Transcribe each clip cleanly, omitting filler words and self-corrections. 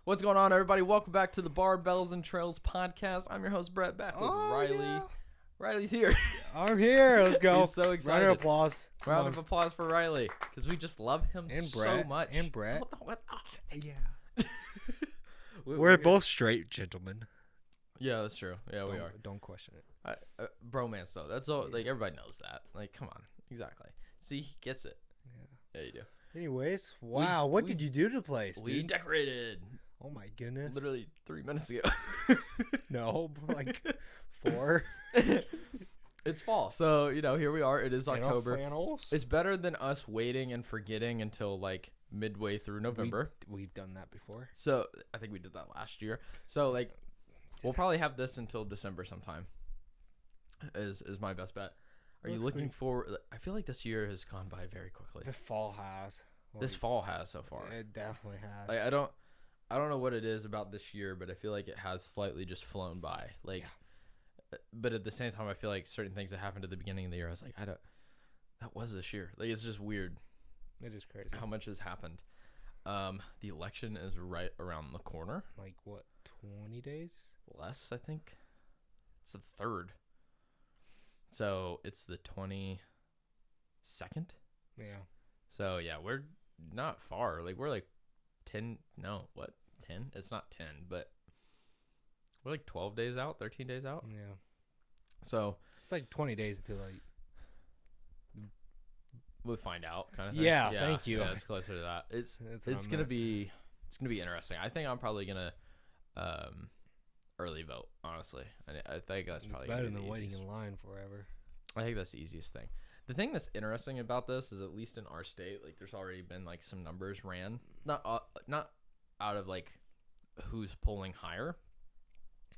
What's going on, everybody? Welcome back to the Barbells and Trails podcast. I'm your host, Bret, back with Riley. Yeah. Riley's here. I'm here. Let's go. He's so excited. Round of applause. Round of applause for Riley, because we just love him And so Bret. much. And Bret. Yeah. We're both straight gentlemen. Yeah, that's true. Yeah, we are. Don't question it. Bromance, though. That's all. Like, everybody knows that. Like, come on. Exactly. See, he gets it. Yeah, you do. Anyways, wow. What did you do to the place, dude? We decorated. Oh, my goodness. Literally 3 minutes ago. No, like 4. It's fall, so here we are. It is October. Flannels. It's better than us waiting and forgetting until like midway through November. We've done that before. So I think we did that last year. So like, we'll probably have this until December sometime. Is my best bet. Are you looking for? I feel like this year has gone by very quickly. The fall has. This fall has so far. It definitely has. Like, I don't know what it is about this year, but I feel like it has slightly just flown by. Like. Yeah. But at the same time, I feel like certain things that happened at the beginning of the year, I was like, that was this year. Like, it's just weird. It is crazy. How much has happened. The election is right around the corner. Like, what, 20 days? Less, I think. It's the 3rd. So, it's the 22nd? Yeah. So, yeah, we're not far. Like, we're like 10. No, what? 10? It's not 10, but we're like 12 days out, 13 days out. Yeah. So it's like 20 days until like we'll find out kind of thing. Yeah, thank you. Yeah, it's closer to that. It's gonna be interesting. I think I'm probably gonna early vote, honestly. I think that's probably better gonna be than the waiting easiest. in line forever. I think that's the easiest thing. The thing that's interesting about this is, at least in our state, like, there's already been like some numbers ran, not out of like who's polling higher,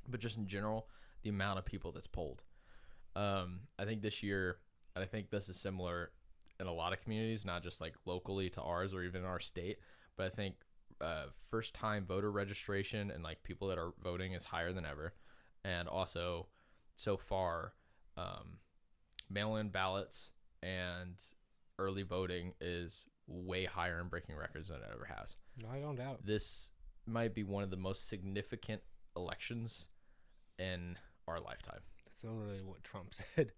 but just in general, the amount of people that's polled. I think this year, and I think this is similar in a lot of communities, not just like locally to ours or even in our state, but I think first time voter registration and like people that are voting is higher than ever. And also, so far, mail-in ballots and early voting is way higher and breaking records than it ever has. No, I don't doubt. This might be one of the most significant elections in our lifetime. That's literally what Trump said.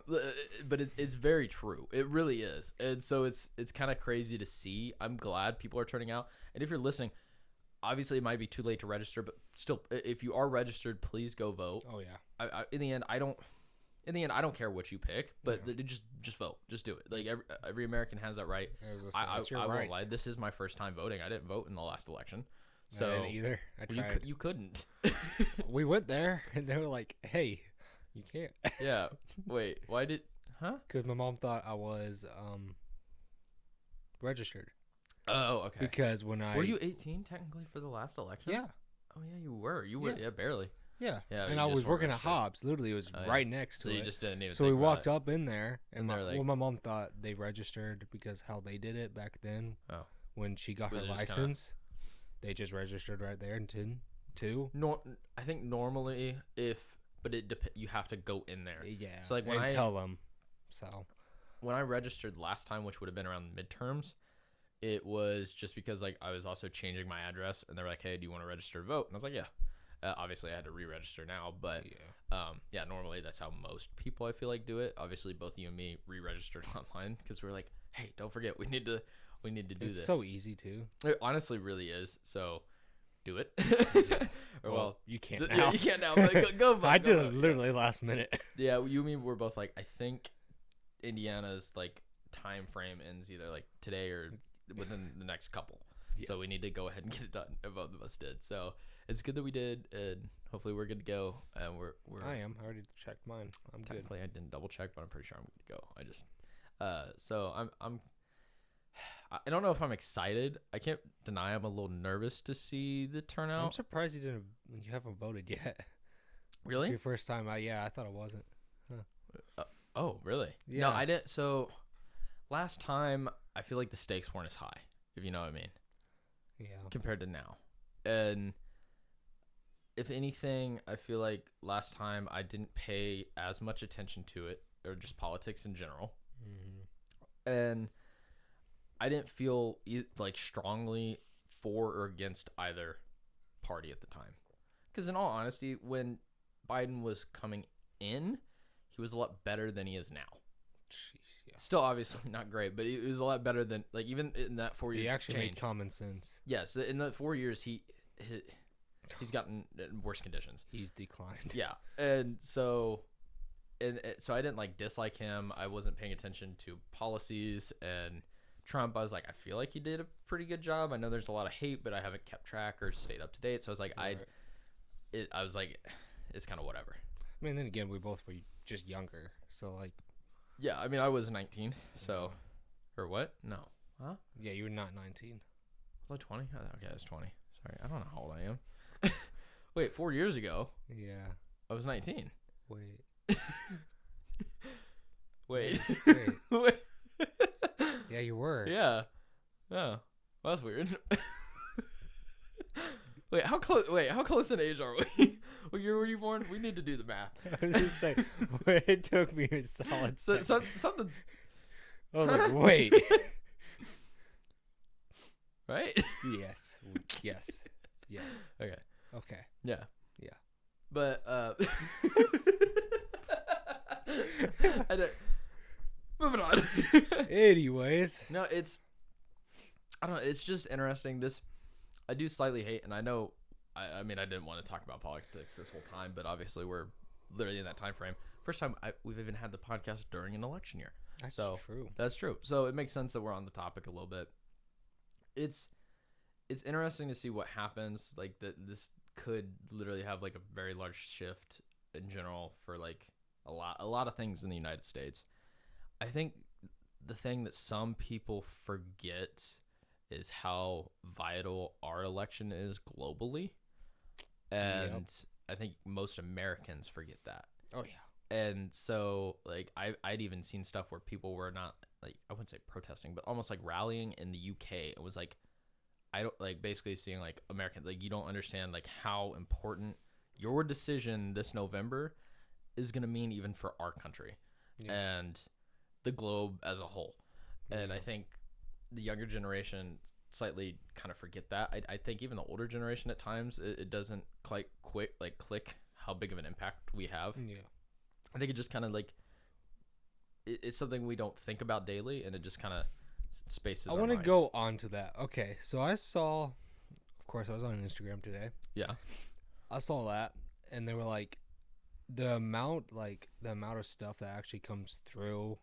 But it's very true. It really is. And so it's kind of crazy to see. I'm glad people are turning out. And if you're listening, obviously it might be too late to register, but still, if you are registered, please go vote. Oh yeah. In the end, I don't care what you pick, but just vote. Just do it. Like, every American has that right. I won't lie. This is my first time voting. I didn't vote in the last election. So I didn't either. I tried. You couldn't. We went there and they were like, "Hey, you can't." Yeah. Wait. Why did? Huh? Because my mom thought I was registered. Oh, okay. Because when were you 18 technically for the last election? Yeah. Oh yeah, you were. You were. Yeah, barely. Yeah. Yeah. And I was working at Hobbs. Literally, it was right next to it. So you just didn't even. So we walked up in there, and they're like, my mom thought they registered because how they did it back then. Oh. When she got her license, they just registered right there in 2. I think normally but you have to go in there. Yeah. So like when I tell them. So when I registered last time, which would have been around the midterms, it was just because like I was also changing my address, and they were like, "Hey, do you want to register to vote?" And I was like, "Yeah." Obviously, I had to re-register now, but yeah, normally that's how most people I feel like do it. Obviously, both you and me re-registered online because we're like, "Hey, don't forget, we need to do this." It's so easy too. It honestly really is. So do it. Yeah. Or well, you can't now. Yeah, you can't now. But go vote. I did it literally last minute. Yeah, you and me were both like, I think Indiana's like time frame ends either like today or within the next couple. Yeah. So we need to go ahead and get it done. And both of us did. So it's good that we did, and hopefully we're good to go. And we're I already checked mine. I'm technically good. I didn't double check, but I'm pretty sure I'm good to go. I just so I don't know if I'm excited. I can't deny I'm a little nervous to see the turnout. I'm surprised you haven't voted yet. Really? It's your first time. I thought it wasn't. Huh. Oh, really? Yeah. No, I didn't. So last time, I feel like the stakes weren't as high, if you know what I mean. Yeah. Compared to now. And if anything, I feel like last time I didn't pay as much attention to it, or just politics in general. Mm-hmm. And I didn't feel like strongly for or against either party at the time. Because in all honesty, when Biden was coming in, he was a lot better than he is now. Jeez, yeah. Still obviously not great, but it was a lot better than, like, even in that 4 years. He actually made common sense. Yes, in the 4 years, he's gotten worse conditions. He's declined. Yeah, and so I didn't like dislike him. I wasn't paying attention to policies and Trump. I was like, I feel like he did a pretty good job. I know there's a lot of hate, but I haven't kept track or stayed up to date. So I was like, I was like, it's kind of whatever. I mean, then again, we both were just younger, so like. Yeah, I mean, I was 19, so, or what? No, huh? Yeah, you were not 19. Was I 20? Okay, I was 20. Sorry, I don't know how old I am. Wait, 4 years ago? Yeah. I was 19. Wait. Wait. Wait. Yeah, you were. Yeah. Oh, well, that's weird. Wait, how close in age are we? What year were you born? We need to do the math. I was just saying, it took me a solid second. Something's. I was like, wait. Right? Yes. Yes. Okay. Yeah. Yeah. But moving on. Anyways. No, I don't know. It's just interesting. I do slightly hate, and I know. I mean, I didn't want to talk about politics this whole time, but obviously we're literally in that time frame. First time we've even had the podcast during an election year. That's true. That's true. So it makes sense that we're on the topic a little bit. It's interesting to see what happens. Like this could literally have like a very large shift in general for like a lot of things in the United States. I think the thing that some people forget is how vital our election is globally. And I think most Americans forget that. Oh, yeah. And so, like, I'd even seen stuff where people were not, like, I wouldn't say protesting, but almost like rallying in the UK. It was like, I don't, like, basically seeing, like, Americans, like, you don't understand, like, how important your decision this November is going to mean even for our country and the globe as a whole. And I think the younger generation slightly kind of forget that. I think even the older generation at times, it doesn't quite click how big of an impact we have. Yeah. I think it just kind of like it's something we don't think about daily, and it just kind of spaces. I want to go on to that. Okay, so I saw, of course, I was on Instagram today. Yeah, I saw that, and they were like, the amount of stuff that actually comes through,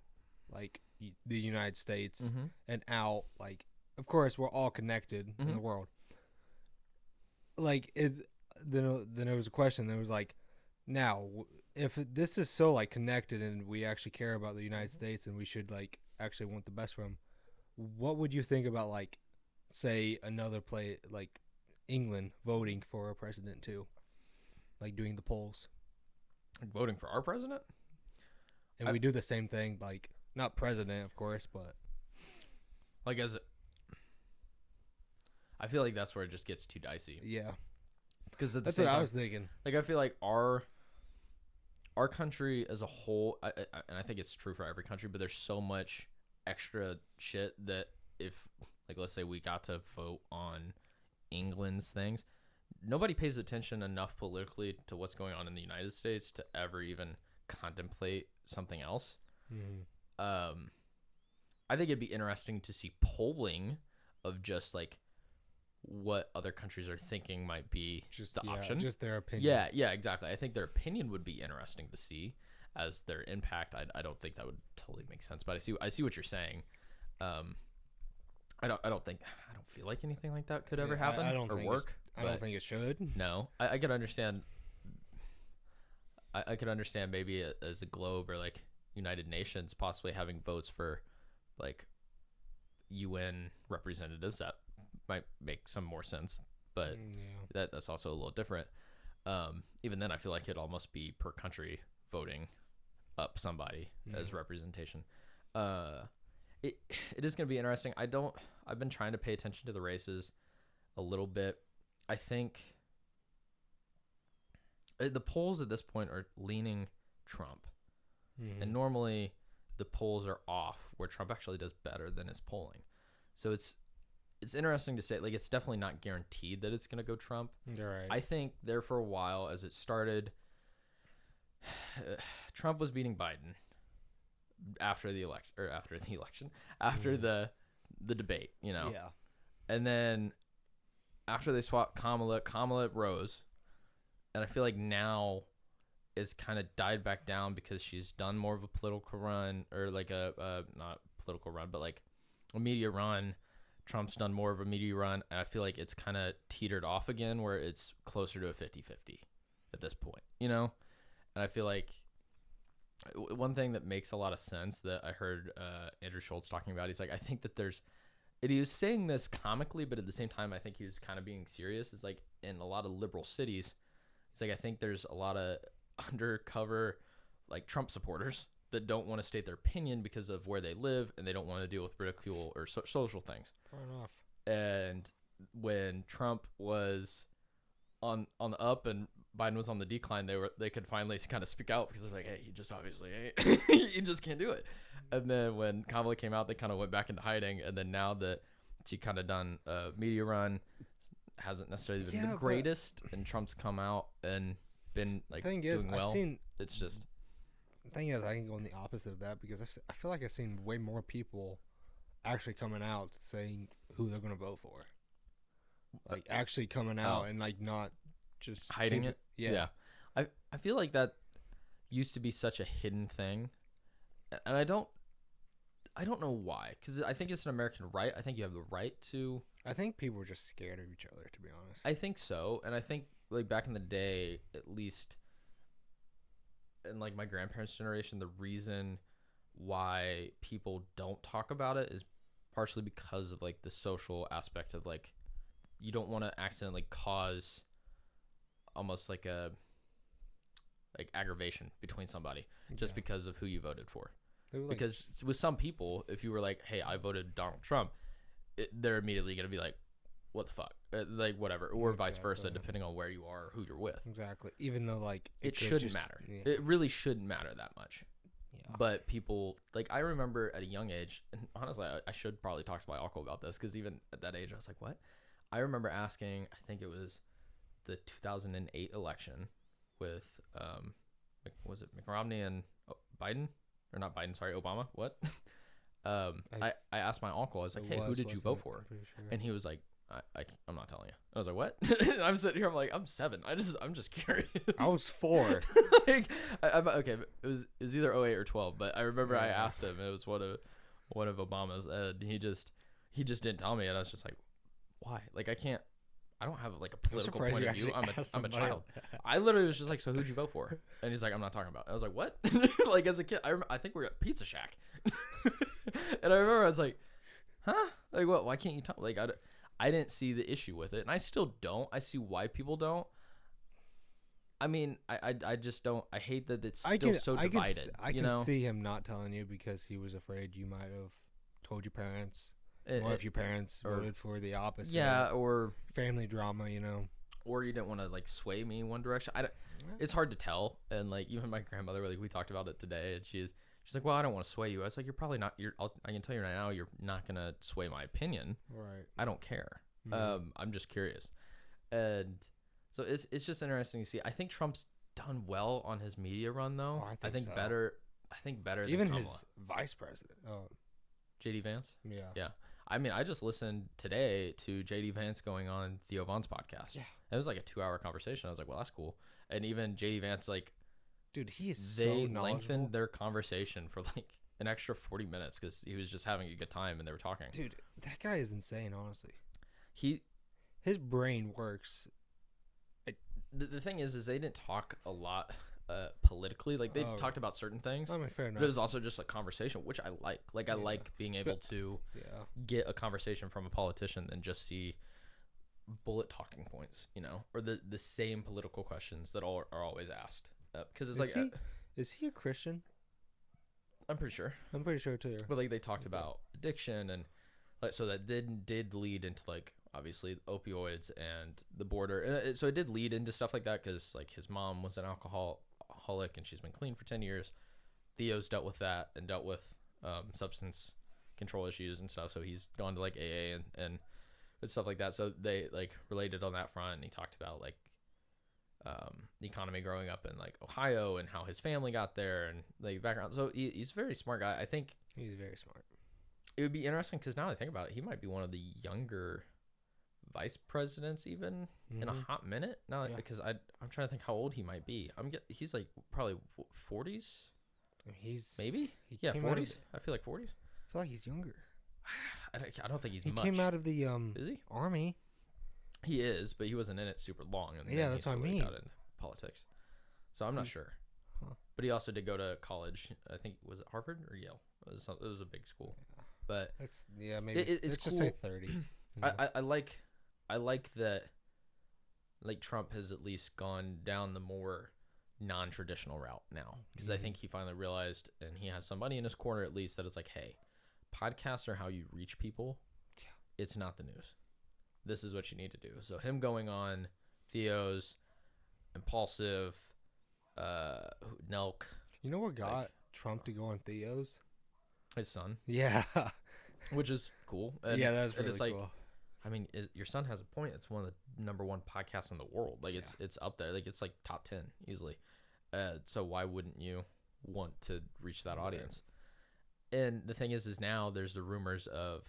like the United States and out, like. Of course, we're all connected in the world. Like, then there was a question. There was like, now, if this is so like connected and we actually care about the United States and we should like actually want the best for them, what would you think about like, say another like England voting for a president too, like doing the polls, voting for our president, and we do the same thing, like not president, of course, but like I feel like that's where it just gets too dicey. Yeah. Because that's what I was thinking. Like, I feel like our country as a whole, and I think it's true for every country, but there's so much extra shit that if, like, let's say we got to vote on England's things, nobody pays attention enough politically to what's going on in the United States to ever even contemplate something else. I think it'd be interesting to see polling of just, like, what other countries are thinking might be just the option. Just their opinion. Yeah, exactly. I think their opinion would be interesting to see as their impact. I don't think that would totally make sense, but I see what you're saying. I don't feel like anything like that could ever happen or work. I don't think it should. No, I could understand. I could understand maybe as a globe or like United Nations possibly having votes for like UN representatives. That might make some more sense, but that's also a little different. Even then, I feel like it'd almost be per country voting up somebody as representation. It is going to be interesting. I've been trying to pay attention to the races a little bit. I think the polls at this point are leaning Trump, and normally the polls are off where Trump actually does better than his polling. So it's interesting to say, like, it's definitely not guaranteed that it's going to go Trump. You're right. I think there for a while, as it started, Trump was beating Biden after the debate, you know? Yeah. And then after they swapped Kamala rose. And I feel like now it's kind of died back down because she's done more of a political run, or like not political run, but like a media run. Trump's done more of a media run. And I feel like it's kind of teetered off again, where it's closer to a 50-50 at this point, you know? And I feel like one thing that makes a lot of sense that I heard Andrew Schultz talking about, he's like, I think that he was saying this comically, but at the same time, I think he was kind of being serious. It's like in a lot of liberal cities, it's like I think there's a lot of undercover like Trump supporters that don't want to state their opinion because of where they live, and they don't want to deal with ridicule or social things. Fair enough. And when Trump was on the up and Biden was on the decline, they could finally kind of speak out because it's like, hey, he just obviously ain't. He just can't do it. And then when Kamala came out, they kind of went back into hiding. And then now that she kind of done a media run, hasn't necessarily been the greatest, and Trump's come out and been like doing well. It's just. The thing is, I can go on the opposite of that because I feel like I've seen way more people actually coming out saying who they're going to vote for. Like actually coming out and like not just hiding it. Yeah. I feel like that used to be such a hidden thing, and I don't know why, because I think it's an American right. I think you have the right to. I think people are just scared of each other, to be honest. I think so, and I think like back in the day, at least in like my grandparents' generation, the reason why people don't talk about it is partially because of like the social aspect of like you don't want to accidentally cause almost like a aggravation between somebody just because of who you voted for. Like, because with some people, if you were like, hey, I voted Donald Trump, they're immediately going to be like, what the fuck? Like, whatever. Or vice versa, depending on where you are or who you're with. Exactly. Even though, like, it shouldn't matter. Yeah. It really shouldn't matter that much. Yeah. But people, like, I remember at a young age, and honestly, I should probably talk to my uncle about this, because even at that age, I was like, what? I remember asking, I think it was the 2008 election with, was it McRomney and Biden? Or not Biden, sorry, Obama. What? I asked my uncle, I was like, hey, who did you vote for? Sure. And he was like, I'm not telling you. I was like, what? And I'm sitting here, I'm like, I'm 7. I'm just curious. I was 4. Like, okay, it was either 08 or 12, but I remember I asked him. It was one of Obama's, and he just didn't tell me, and I was just like, why? Like, I don't have like a political point of view. I'm a child. I literally was just like, so who'd you vote for? And he's like, I'm not talking about it. I was like, what? Like, as a kid, I think we were at Pizza Shack. And I remember I was like, huh? Like, what? Why can't you talk? Like, I didn't see the issue with it, and I still don't. I see why people don't. I mean, I just don't. I hate that it's still so divided. I can see him not telling you because he was afraid you might have told your parents. Or if your parents voted for the opposite. Yeah, or family drama, you know. Or you didn't want to, like, sway me one direction. It's hard to tell. And, like, even my grandmother, like, we talked about it today, and she's like, well, I don't want to sway you. I was like, you're probably not. I can tell you right now, you're not going to sway my opinion. Right. I don't care. Mm-hmm. I'm just curious. And so it's just interesting to see. I think Trump's done well on his media run, though. Oh, I think so. better. I think better even than his vice president. Oh. J.D. Vance? Yeah. Yeah. I mean, I just listened today to J.D. Vance going on Theo Von's podcast. Yeah. It was like a 2-hour conversation. I was like, well, that's cool. And even J.D. Vance, like, dude, he is so knowledgeable. They lengthened their conversation for like an extra 40 minutes because he was just having a good time and they were talking. Dude, that guy is insane, honestly. His brain works. The thing is they didn't talk a lot politically. Like, they talked about certain things. I mean, fair enough. But it was also just a conversation, which I like. Like, I like being able to get a conversation from a politician than just see bullet talking points, you know, or the same political questions that are always asked. Because it's is he a Christian? I'm pretty sure. I'm pretty sure too. But like they talked about addiction and like so that did lead into like obviously opioids and the border, and so it did lead into stuff like that because like his mom was an alcoholic and she's been clean for 10 years. Theo's dealt with that and dealt with substance control issues and stuff, so he's gone to like AA and and stuff like that. So they like related on that front, and he talked about like the economy growing up in like Ohio and how his family got there and like background. So he's a very smart guy. I think he's very smart. It would be interesting because now that I think about it, he might be one of the younger vice presidents even in a hot minute. Now because I'm trying to think how old he might be. He's like probably 40s. He's 40s. I feel like 40s. I feel like he's younger. I don't think he's he much. Came out of the Is he? army. He is, but he wasn't in it super long, and yeah, that's what I mean. Got into politics, so I'm not sure. Huh. But he also did go to college. I think was it Harvard or Yale? It was a big school. Yeah. But maybe it's let's cool. Just say 30. I like that. Like Trump has at least gone down the more non-traditional route now, because I think he finally realized, and he has somebody in his corner at least, that it's like, hey, podcasts are how you reach people. Yeah. It's not the news. This is what you need to do. So him going on Theo's, Impulsive, Nelk. You know what got Trump to go on Theo's? His son. Yeah. Which is cool. And, yeah, that's really like, cool. I mean, your son has a point. It's one of the number one podcasts in the world. Like it's up there. Like it's like top 10 easily. So why wouldn't you want to reach that audience? And the thing is now there's the rumors of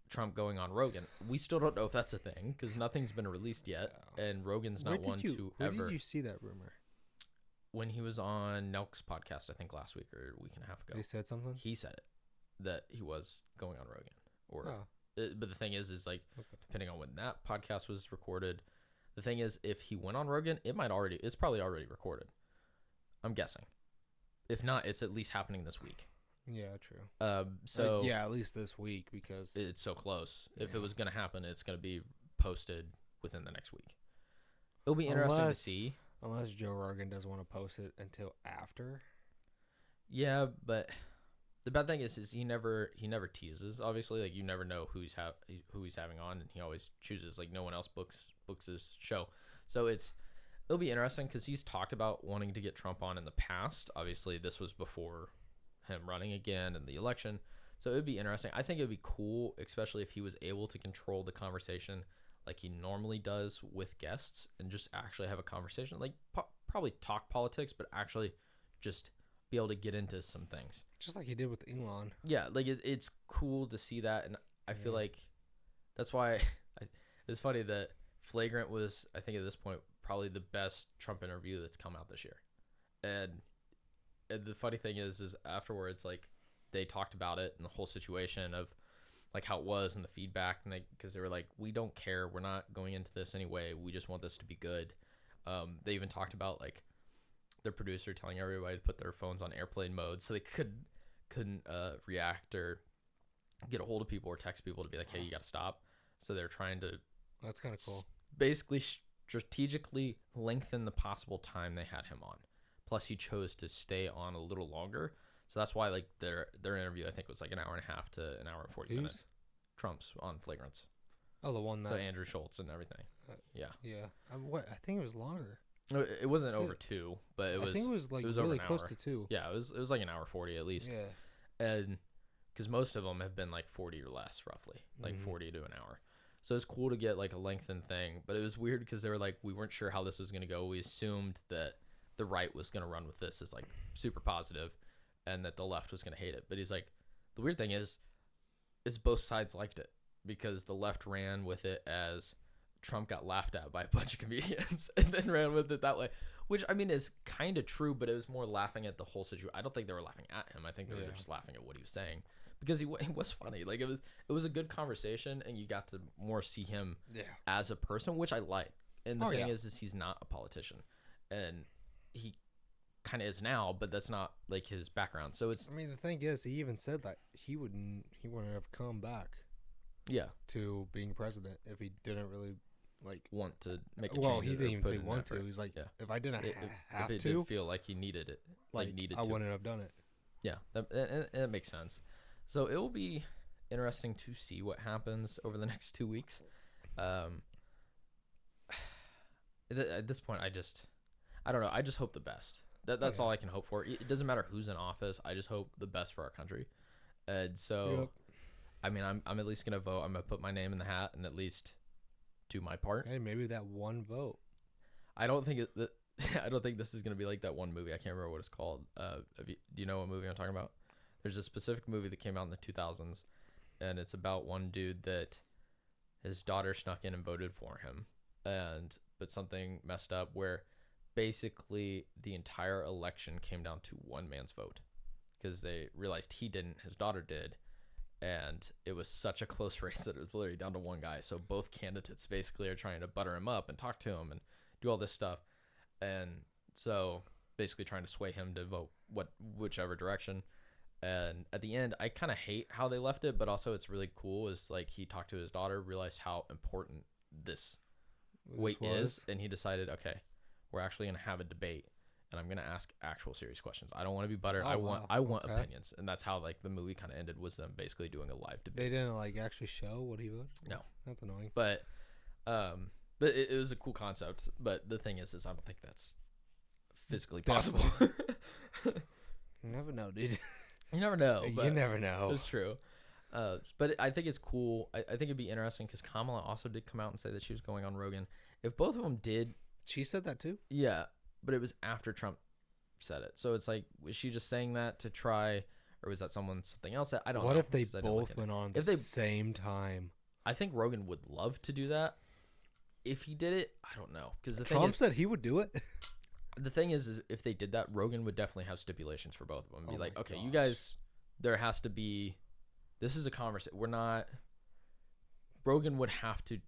Trump going on Rogan. We still don't know if that's a thing because nothing's been released yet, and Rogan's not one to ever. Where did you see that rumor? When he was on Nelk's podcast, I think last week or a week and a half ago. He said something? He said it, that he was going on Rogan. But the thing is like, depending on when that podcast was recorded, the thing is, if he went on Rogan, it's probably already recorded. I'm guessing. If not, it's at least happening this week. Yeah, true. So at least this week because it's so close. If it was going to happen, it's going to be posted within the next week. It'll be interesting to see. Unless Joe Rogan doesn't want to post it until after. Yeah, but the bad thing is he never teases. Obviously, like you never know who he's having on, and he always chooses like no one else books his show. So it'll be interesting because he's talked about wanting to get Trump on in the past. Obviously, this was before him running again in the election. So it would be interesting. I think it would be cool, especially if he was able to control the conversation like he normally does with guests and just actually have a conversation, like probably talk politics, but actually just be able to get into some things. Just like he did with Elon. Yeah, like it's cool to see that. And I feel like that's why it's funny that Flagrant was, I think at this point, probably the best Trump interview that's come out this year. And the funny thing is afterwards, like they talked about it and the whole situation of like how it was and the feedback, and because they were like, we don't care, we're not going into this anyway, we just want this to be good. They even talked about like their producer telling everybody to put their phones on airplane mode so they couldn't react or get a hold of people or text people to be like, hey, you got to stop. So they're trying to that's kind of cool, basically strategically lengthen the possible time they had him on. Plus, he chose to stay on a little longer. So that's why, like, their interview, I think, was like an hour and a half to an hour and 40 minutes. Trump's on Flagrants. Oh, the one that... So Andrew Schultz and everything. Yeah. Yeah. I think it was longer. No, it wasn't over 2, but it was... I think it was, like, really close to 2. Yeah, it was like an hour 40 at least. Yeah. And because most of them have been, like, 40 or less, roughly. Like, 40 to an hour. So it's cool to get, like, a lengthened thing. But it was weird because they were like, we weren't sure how this was going to go. We assumed that the right was going to run with this as like super positive and that the left was going to hate it. But he's like, the weird thing is both sides liked it because the left ran with it as Trump got laughed at by a bunch of comedians and then ran with it that way, which I mean is kind of true, but it was more laughing at the whole situation. I don't think they were laughing at him. I think they were just laughing at what he was saying because he was funny. Like it was a good conversation and you got to more see him as a person, which I like. And the thing is he's not a politician, and he kind of is now, but that's not like his background. So it's. I mean, the thing is, he even said that he wouldn't have come back. Yeah. To being president if he didn't really like want to make a change. Well, he didn't even say want to. He's like, if I didn't have if it did feel like he needed it, I wouldn't have done it. Yeah, that makes sense. So it will be interesting to see what happens over the next 2 weeks. At this point, I don't know. I just hope the best. That's all I can hope for. It doesn't matter who's in office. I just hope the best for our country. And so I mean, I'm at least gonna vote. I'm gonna put my name in the hat and at least do my part. Hey, maybe that one vote. I don't think I don't think this is gonna be like that one movie. I can't remember what it's called. Do you know what movie I'm talking about? There's a specific movie that came out in the 2000s, and it's about one dude that his daughter snuck in and voted for him, but something messed up where basically the entire election came down to one man's vote because they realized he didn't, his daughter did, and it was such a close race that it was literally down to one guy. So both candidates basically are trying to butter him up and talk to him and do all this stuff, and so basically trying to sway him to vote whichever direction. And at the end, I kind of hate how they left it, but also it's really cool is like he talked to his daughter, realized how important this weight is, and he decided, okay, we're actually going to have a debate, and I'm going to ask actual serious questions. I don't want to be buttered. I want opinions. And that's how like the movie kind of ended, was them basically doing a live debate. They didn't like actually show what he voted? No. That's annoying. But it was a cool concept. But the thing is I don't think that's physically possible. You never know, dude. You never know. But you never know. It's true. But I think it's cool. I think it'd be interesting because Kamala also did come out and say that she was going on Rogan. If both of them did. She said that too? Yeah. But it was after Trump said it. So it's like, was she just saying that to try, or was that something else that I don't know. What if they both went on at the same time? I think Rogan would love to do that. If he did it, I don't know. Because Trump said he would do it. The thing is if they did that, Rogan would definitely have stipulations for both of them. Be like, okay, you guys, there has to be, this is a conversation. Rogan would have to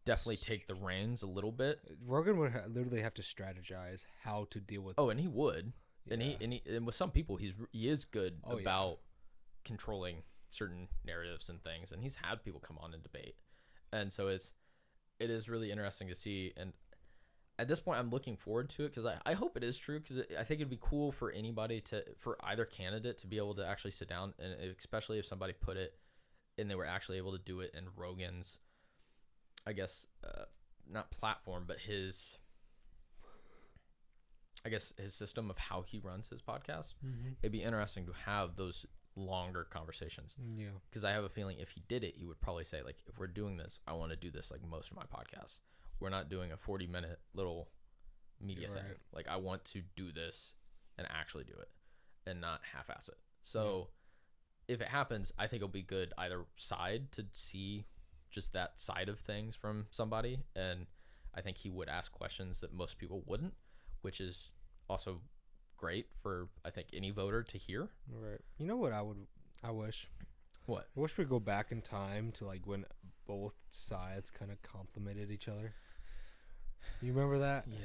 definitely take the reins a little bit. Rogan would literally have to strategize how to deal with. Oh, and he would. Yeah. And with some people, he is good about controlling certain narratives and things. And he's had people come on and debate. And so it is really interesting to see. And at this point, I'm looking forward to it because I hope it is true, because I think it'd be cool for anybody for either candidate to be able to actually sit down, and especially if somebody put it and they were actually able to do it in Rogan's, I guess, not platform, but his system of how he runs his podcast. Mm-hmm. It'd be interesting to have those longer conversations. Yeah. Because I have a feeling if he did it, he would probably say, like, if we're doing this, I want to do this like most of my podcasts. We're not doing a 40-minute little media thing. Like, I want to do this and actually do it and not half-ass it. So if it happens, I think it'll be good either side to see just that side of things from somebody. And I think he would ask questions that most people wouldn't, which is also great for, I think, any voter to hear. Right. You know what I wish? What? I wish we'd go back in time to like when both sides kind of complimented each other. You remember that? Yeah.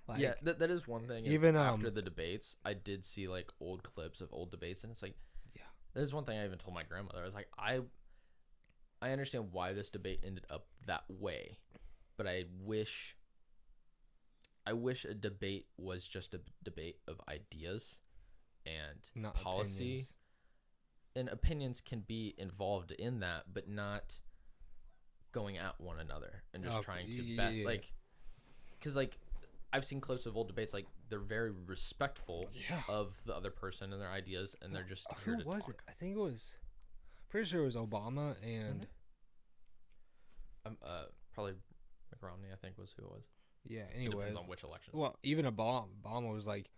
Like, yeah, that is one thing. Even after the debates, I did see like old clips of old debates, and it's like, yeah, that is one thing I even told my grandmother. I was like, I understand why this debate ended up that way, but I wish a debate was just a debate of ideas and not policy. Opinions. And opinions can be involved in that, but not going at one another and just trying to bet. Like, because like I've seen clips of old debates, like they're very respectful of the other person and their ideas, and they're just here to talk. Who was it? I think it was, pretty sure it was Obama and probably Romney, I think was who it was. Yeah, anyways. It depends on which election. Well, even Obama was like,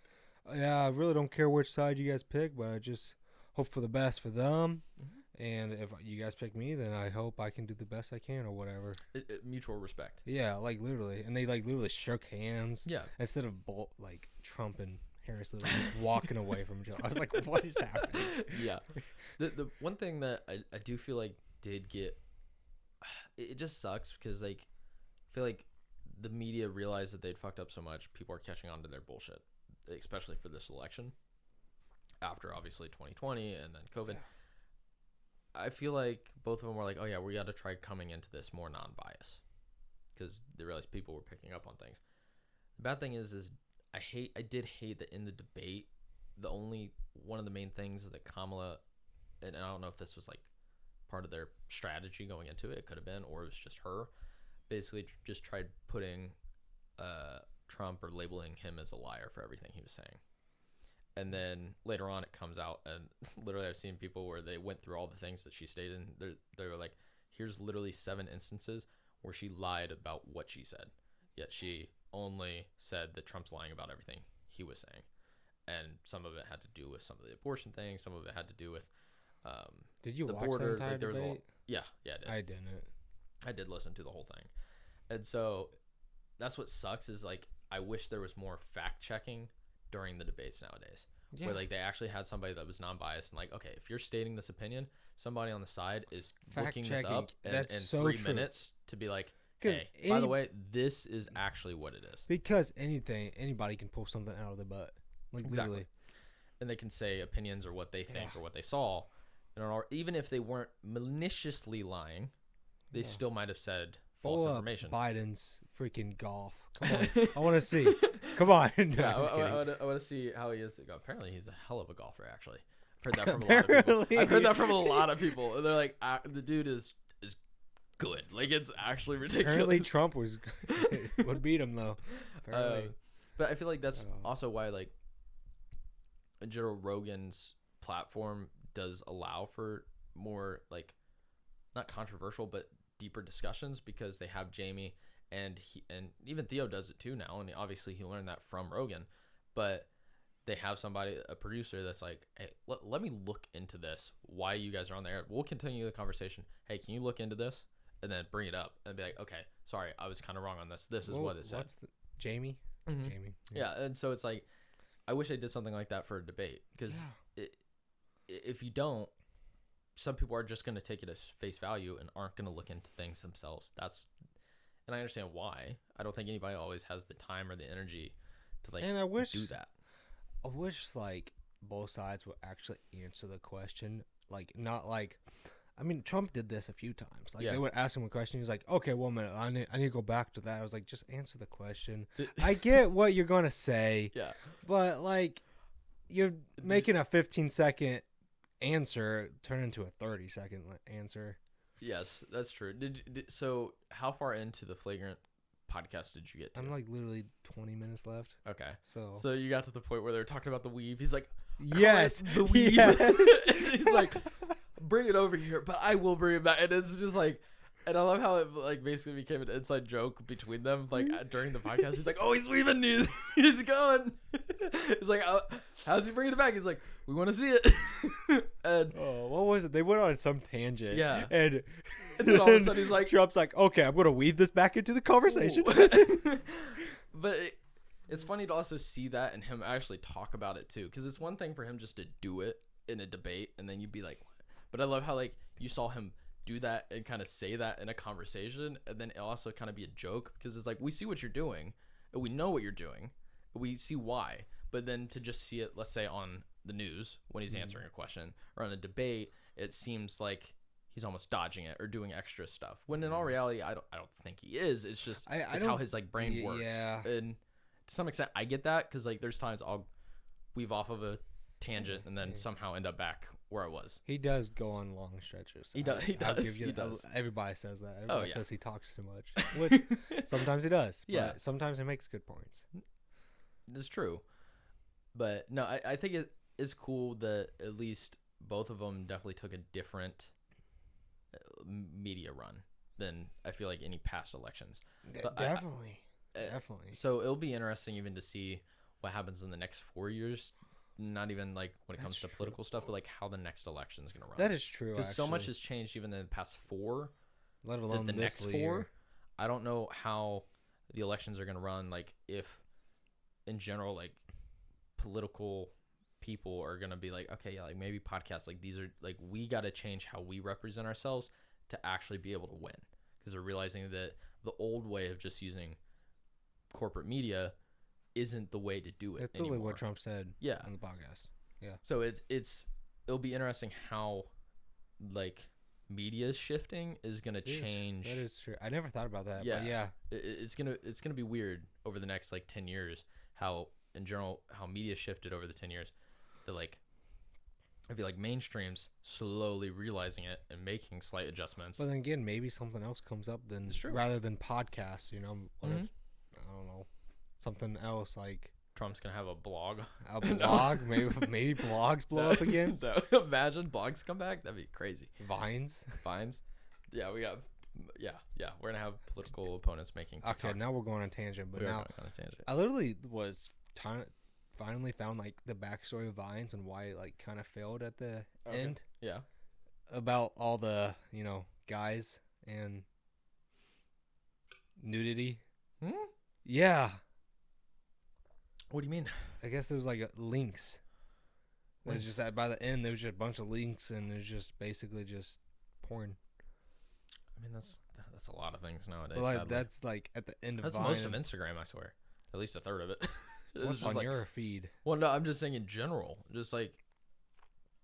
yeah, I really don't care which side you guys pick, but I just hope for the best for them. Mm-hmm. And if you guys pick me, then I hope I can do the best I can or whatever. Mutual respect. Yeah, like literally. And they like literally shook hands. Yeah. Instead of like Trump and Harris literally just walking away from each other. I was like, what is happening? Yeah. The one thing that I do feel like did get, it just sucks because like I feel like the media realized that they'd fucked up so much. People are catching on to their bullshit, especially for this election after obviously 2020 and then COVID. Yeah. I feel like both of them were like, oh yeah, we got to try coming into this more non-biased because they realized people were picking up on things. The bad thing is I did hate that in the debate, one of the main things is that Kamala, and I don't know if this was like part of their strategy going into it, it could have been, or it was just her, basically just tried putting Trump or labeling him as a liar for everything he was saying. And then later on, it comes out, and literally, I've seen people where they went through all the things that she stated, and they were like, "Here's literally 7 instances where she lied about what she said, yet she only said that Trump's lying about everything he was saying." And some of it had to do with some of the abortion things. Some of it had to do with did you the watch border. the entire debate? Yeah, I did. I did listen to the whole thing, and so that's what sucks is like I wish there was more fact checking during the debates nowadays, where like they actually had somebody that was non-biased and like, okay, if you're stating this opinion, somebody on the side is looking this up in so 3 true. minutes to be like, hey, by the way, this is actually what it is. Because anybody can pull something out of their butt, like literally, and they can say opinions or what they think or what they saw, and even if they weren't maliciously lying, they still might have said false information. Biden's freaking golf. Come on, I want to see. Come on. No, yeah, I want to see how he is. Apparently, he's a hell of a golfer. Actually, I've heard that from a lot of people. I've heard that from a lot of people, and they're like, the dude is good. Like it's actually ridiculous. Apparently, Trump would beat him though. But I feel like that's also why like Joe Rogan's platform does allow for more like not controversial but deeper discussions, because they have Jamie and even Theo does it too now, and obviously he learned that from Rogan, but they have a producer that's like, hey, let me look into this, why you guys are on the air, we'll continue the conversation, hey, can you look into this, and then bring it up and be like, okay, sorry, I was kind of wrong on this is what it said. Jamie? Mm-hmm. Jamie, yeah. And so it's like I wish I did something like that for a debate, because if you don't, some people are just going to take it as face value and aren't going to look into things themselves. And I understand why. I don't think anybody always has the time or the energy to like do that. I wish like both sides would actually answer the question, like not like, I mean, Trump did this a few times. Like they would ask him a question. He's like, okay, 1 minute, I need to go back to that. I was like, just answer the question. I get what you're gonna say. Yeah. But like, you're making a 15-second answer turn into a 30-second answer. Yes, that's true. So how far into the Flagrant podcast did you get to? I'm like literally 20 minutes left. Okay. So you got to the point where they're talking about the weave. He's like, yes, the weave. Yes. He's like, bring it over here, but I will bring it back. And it's just like, and I love how it like basically became an inside joke between them. Like during the podcast, he's like, oh, he's weaving. He's going. He's like, how's he bringing it back? He's like, we want to see it. And what was it? They went on some tangent. Yeah. And then all of a sudden he's like, Trump's like, okay, I'm going to weave this back into the conversation. But it's funny to also see that and him actually talk about it too. Because it's one thing for him just to do it in a debate and then you'd be like, what? But I love how like you saw him do that and kind of say that in a conversation, and then it also kind of be a joke, because it's like, we see what you're doing and we know what you're doing, we see why, but then to just see it, let's say on the news when he's answering a question or on a debate, it seems like he's almost dodging it or doing extra stuff, when in all reality I don't think he is. It's just it's how his like brain works. And to some extent I get that, because like there's times I'll weave off of a tangent and then somehow end up back where I was. He does go on long stretches. He does. He does. Everybody says that. Everybody says he talks too much. Which sometimes he does. Yeah. But sometimes he makes good points. It's true. But no, I think it is cool that at least both of them definitely took a different media run than I feel like any past elections. But definitely. So it'll be interesting even to see what happens in the next 4 years. Not even like when it comes to political stuff, but like how the next election is going to run. That is true. Because so much has changed even in the past 4, let alone the this next year. 4. I don't know how the elections are going to run. Like if in general, like political people are going to be like, okay, yeah, like maybe podcasts, like these are like, we got to change how we represent ourselves to actually be able to win. Because they're realizing that the old way of just using corporate media isn't the way to do it. That's literally what Trump said on the podcast. Yeah. So it'll be interesting how like media is shifting is going to change. That is true. I never thought about that. Yeah. But yeah. It's going to be weird over the next like 10 years how in general how media shifted over the 10 years. That like I feel like mainstream's slowly realizing it and making slight adjustments. But then again, maybe something else comes up rather than podcasts, you know. What if, I don't know, something else like Trump's gonna have a blog. A blog? maybe blogs blow up again. Imagine blogs come back. That'd be crazy. Vines. Yeah, we're gonna have political opponents making TikToks. Okay, now we're going on a tangent, but now on a tangent. I literally was finally found like the backstory of Vines and why it like kind of failed at the end. Yeah. About all the guys and nudity. Yeah. What do you mean? I guess there was like links. There's just by the end there was just a bunch of links and it was just basically just porn. I mean that's a lot of things nowadays. Well, that's like at the end of that's Vine. most of Instagram, I swear. At least a third of it. What's on your feed? Well, no, I'm just saying in general. Just like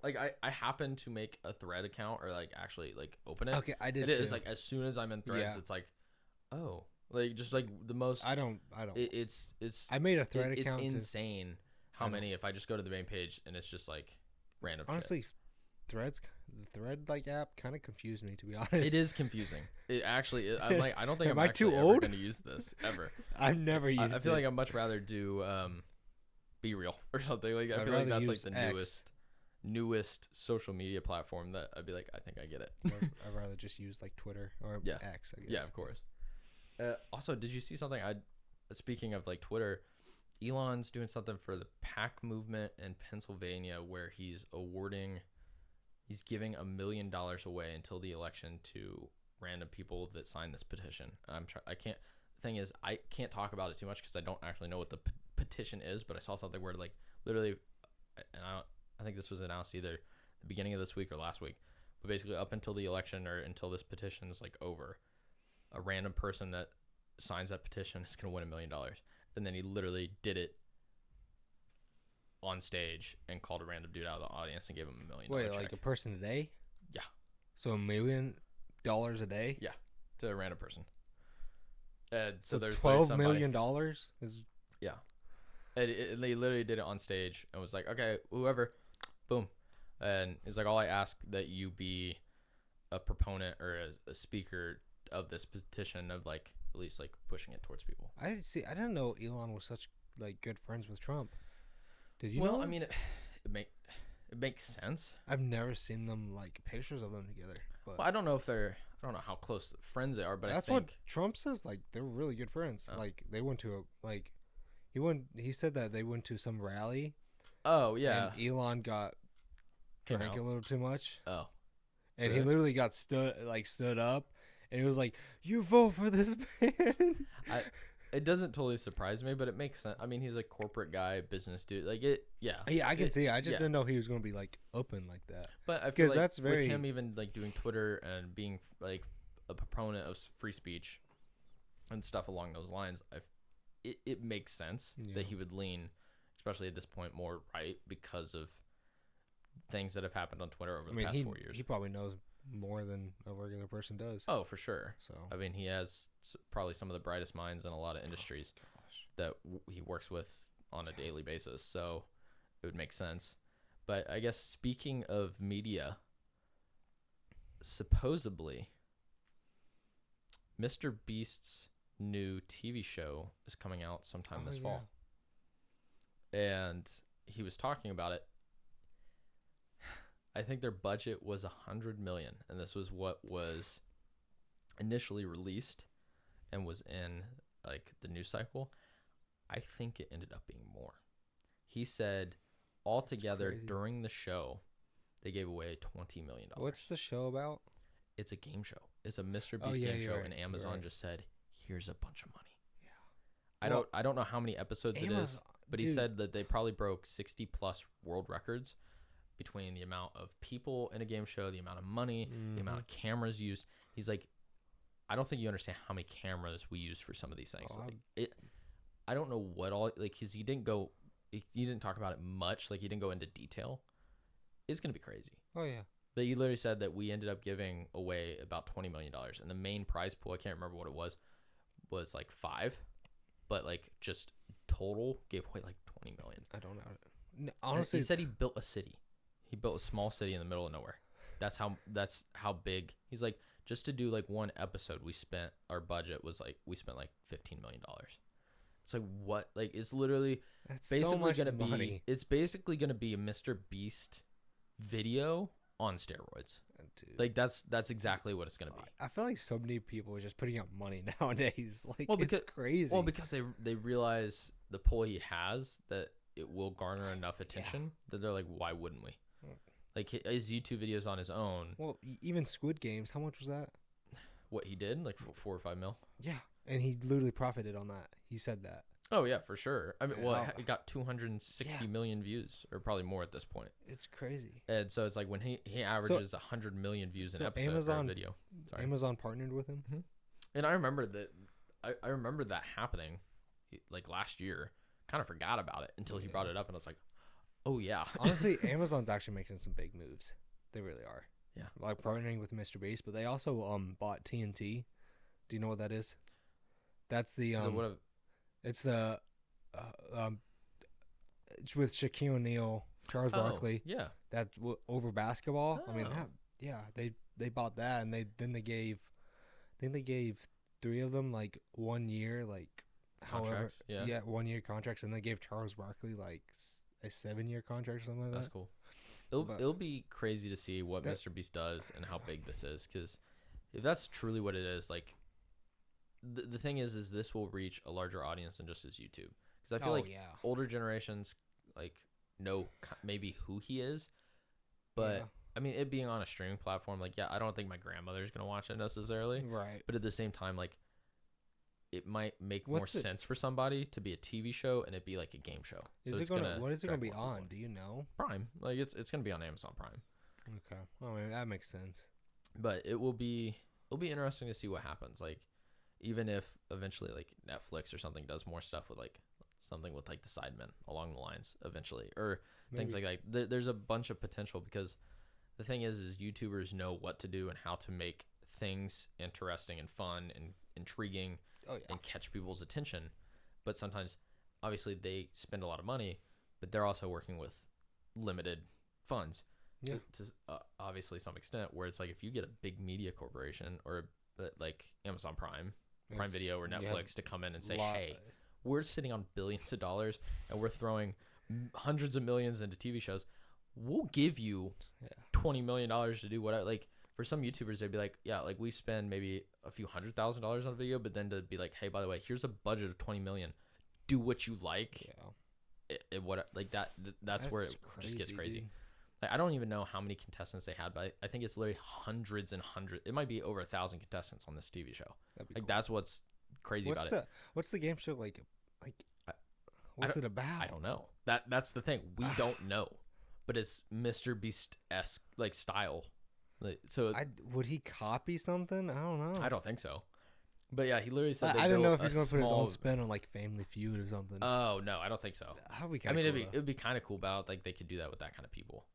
I happen to make a Thread account or like actually like open it. Okay, I did. It's like as soon as I'm in Threads, it's like, oh, like just like the most. I don't. It's. I made a Thread account. It's insane how many. If I just go to the main page and it's just like random. Honestly, shit. the Thread like app kind of confused me, to be honest. It is confusing. It actually. I'm like, I don't think Am I'm I too actually old? ever going to use this ever. I've never used it. I feel like I'd much rather do Be Real or something. Like I feel like that's like the newest social media platform that I'd be like, I think I get it. I'd rather just use like Twitter or X, I guess. Yeah, of course. Also, did you see something? Speaking of like Twitter, Elon's doing something for the PAC movement in Pennsylvania where he's giving $1 million away until the election to random people that signed this petition. The thing is, I can't talk about it too much because I don't actually know what the petition is, but I saw something where like literally, and I think this was announced either the beginning of this week or last week, but basically up until the election or until this petition is like over, a random person that signs that petition is going to win $1 million. And then he literally did it on stage and called a random dude out of the audience and gave him $1 million. Wait, check. like a person a day? Yeah. So $1 million a day? Yeah, to a random person. And so there's $12 million is. Yeah. And they literally did it on stage and was like, okay, whoever, boom. And it's like, all I ask that you be a proponent or a speaker of this petition of like at least like pushing it towards people. I didn't know Elon was such like good friends with Trump. Did you? Well, know I mean, it makes sense. I've never seen them like pictures of them together. But Well, I don't know how close friends they are, but that's I think what Trump says. Like they're really good friends. Oh. Like they went to he said that they went to some rally. Oh yeah. And Elon drank a little too much. Oh. And really? he literally got stood up, and he was like, "You vote for this man." It doesn't totally surprise me, but it makes sense. I mean, he's a corporate guy, business dude. Like it, yeah. Yeah, I can see it. I just didn't know he was going to be like open like that. But I feel like that's with him even like doing Twitter and being like a proponent of free speech and stuff along those lines, it makes sense that he would lean, especially at this point, more right because of things that have happened on Twitter over the past 4 years. He probably knows more than a regular person does. Oh, for sure. So I mean, he has probably some of the brightest minds in a lot of industries that he works with on a daily basis. So it would make sense. But I guess speaking of media, supposedly Mr. Beast's new TV show is coming out sometime this fall. And he was talking about it. I think their budget was $100 million, and this was what was initially released and was in like the news cycle. I think it ended up being more. He said altogether during the show, they gave away $20 million. What's the show about? It's a game show. It's a Mr. Beast game show, right. and Amazon just said, "Here's a bunch of money." Yeah. I don't know how many episodes it is, but he said that they probably broke 60 plus world records between the amount of people in a game show, the amount of money, the amount of cameras used. He's like, I don't think you understand how many cameras we use for some of these things. I don't know what all, like, cause he didn't talk about it much. Like he didn't go into detail. It's going to be crazy. Oh yeah. But he literally said that we ended up giving away about $20 million, and the main prize pool, I can't remember what it was like 5, but like just total gave away like 20 million. I don't know. Honestly, he said he built a city. He built a small city in the middle of nowhere. That's how big. He's like, just to do like one episode, our budget was like, we spent like $15 million. It's like, what? Like, it's literally That's basically so much gonna money. be. It's basically gonna be a Mr. Beast video on steroids. Dude. Like, that's exactly what it's gonna be. I feel like so many people are just putting up money nowadays. Like, Well, because it's crazy. Well, because they realize the pull he has, that it will garner enough attention that they're like, why wouldn't we? Like, his YouTube videos on his own. Well, even Squid Games, how much was that? What he did, like 4 or 5 mil. Yeah, and he literally profited on that. He said that. Oh yeah, for sure. I mean, Yeah. well, it got 260 million views, or probably more at this point. It's crazy. And so it's like when he averages 100 million views an episode Amazon, or a video. Sorry. Amazon partnered with him. Mm-hmm. And I remember that. I remember that happening, like last year. Kind of forgot about it until he brought it up, and I was like, oh yeah. Honestly, Amazon's actually making some big moves. They really are. Yeah. Like partnering with Mr. Beast, but they also bought TNT. Do you know what that is? That's the it's the it's with Shaquille O'Neal, Charles Barkley. Yeah. That's over basketball. Oh. I mean, they bought that, and they gave 3 of them like 1 year, like Contracts. however, yeah, 1 year contracts, and they gave Charles Barkley like a 7-year contract or something like that. That's cool. It'll be crazy to see what Mr. Beast does and how big this is, because if that's truly what it is, like the thing is this will reach a larger audience than just his YouTube, because I feel older generations like know maybe who he is, but I mean, it being on a streaming platform, like I don't think my grandmother's gonna watch it necessarily, right? But at the same time, like it might make more sense for somebody to be a TV show and it be like a game show. What is it gonna be on? Do you know? Prime. Like it's gonna be on Amazon Prime. Okay. Well, I mean, that makes sense. But it'll be interesting to see what happens. Like, even if eventually like Netflix or something does more stuff with like something with like the Sidemen along the lines eventually, or things like that. There's a bunch of potential, because the thing is YouTubers know what to do and how to make things interesting and fun and intriguing. And catch people's attention. But sometimes obviously they spend a lot of money, but they're also working with limited funds to obviously some extent, where it's like if you get a big media corporation or like Amazon Prime Video or Netflix to come in and say, hey, we're sitting on billions of dollars and we're throwing hundreds of millions into TV shows, we'll give you $20 million to do what like. For some YouTubers, they'd be like, yeah, like we spend maybe a few $100,000 on a video, but then to be like, hey, by the way, here's a budget of 20 million. Do what you like. Yeah. What like that's where it just gets crazy. Like, I don't even know how many contestants they had, but I think it's literally hundreds and hundreds. It might be over 1,000 contestants on this TV show. Like cool. That's what's crazy about it. What's the game show like? What's it about? I don't know. That's the thing. We don't know, but it's Mr. Beast-esque like style. So would he copy something? I don't know. I don't think so. But yeah, he literally said I don't know if he's gonna put his own spin on like Family Feud or something. Oh no, I don't think so. It'd be kind of cool, but like they could do that with that kind of people.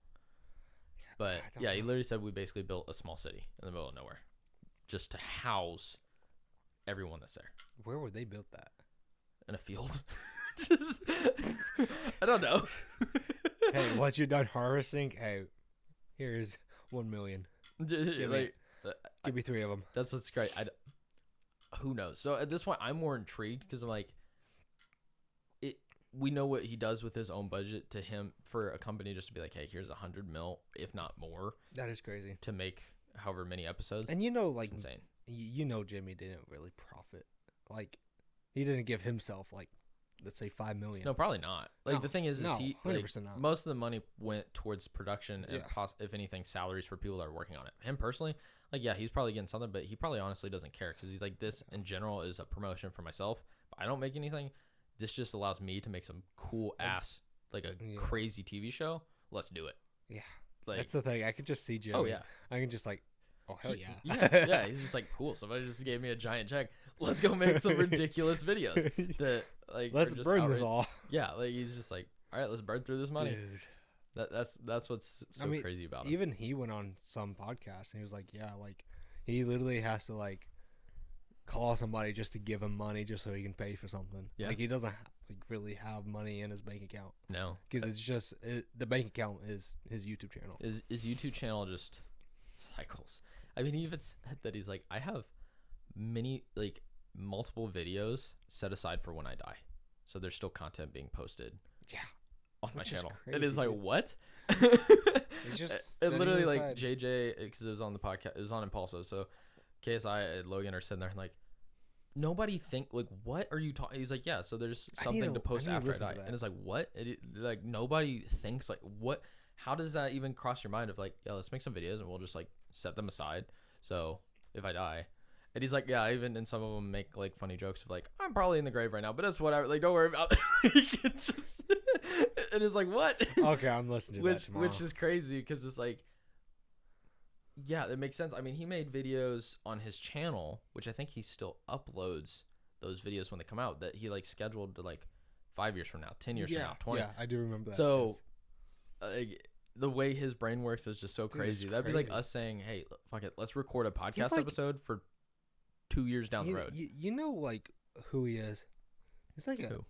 But yeah, he literally said we basically built a small city in the middle of nowhere, just to house everyone that's there. Where would they build that? In a field. Just I don't know. Hey, once you're done harvesting, hey, here's 1 million. Give me 3 of them. That's what's great. Who knows? So at this point, I'm more intrigued because I'm like, we know what he does with his own budget. To him, for a company just to be like, hey, here's 100 mil, if not more. That is crazy. To make however many episodes. And like, it's insane. Jimmy didn't really profit. Like, he didn't give himself like, let's say 5 million. No, probably not. Like the thing is he 100% not. Most of the money went towards production and if anything, salaries for people that are working on it. Him personally, like he's probably getting something, but he probably honestly doesn't care, because he's like, this in general is a promotion for myself. I don't make anything. This just allows me to make some cool ass like a crazy TV show. Let's do it. Yeah, like that's the thing. I could just see Jimmy. Oh yeah, I can just like, oh hell yeah. Yeah. He's just like, cool. Somebody just gave me a giant check. Let's go make some ridiculous videos. That like let's burn this all. Yeah, like he's just like, all right, let's burn through this money. Dude. That's what's so crazy about him. Even he went on some podcast and he was like, yeah, like he literally has to like call somebody just to give him money just so he can pay for something. Yeah. Like he doesn't like really have money in his bank account. No, because it's just the bank account is his YouTube channel. His YouTube channel just cycles. I mean, he even said that he's like, I have multiple videos set aside for when I die. so there's still content being posted. Yeah. On my channel. Crazy, it is like, dude. what? It's just it literally like aside. JJ, because it was on the podcast, it was on Impulso. So KSI and Logan are sitting there and like, nobody think like, what are you talking? He's like, yeah. So there's something to post after I die, and it's like, what? Like nobody thinks like, what? How does that even cross your mind of like, yeah, let's make some videos and we'll just like set them aside. So if I die. And he's like, yeah, even and some of them make like funny jokes of like, I'm probably in the grave right now, but it's whatever. Like, don't worry about it. You can just, and it's like, what? Okay, I'm listening to that tomorrow. Which is crazy because it's like, yeah, it makes sense. I mean, he made videos on his channel, which I think he still uploads those videos when they come out, that he like scheduled to like 5 years from now, 10 years from now, 20. Yeah, I do remember that. So the way his brain works is just so Dude, crazy. it's That'd be like crazy. us saying, hey, fuck it, let's record a podcast like- episode for 2 years down the road. You know, like, who he is? He's like Who?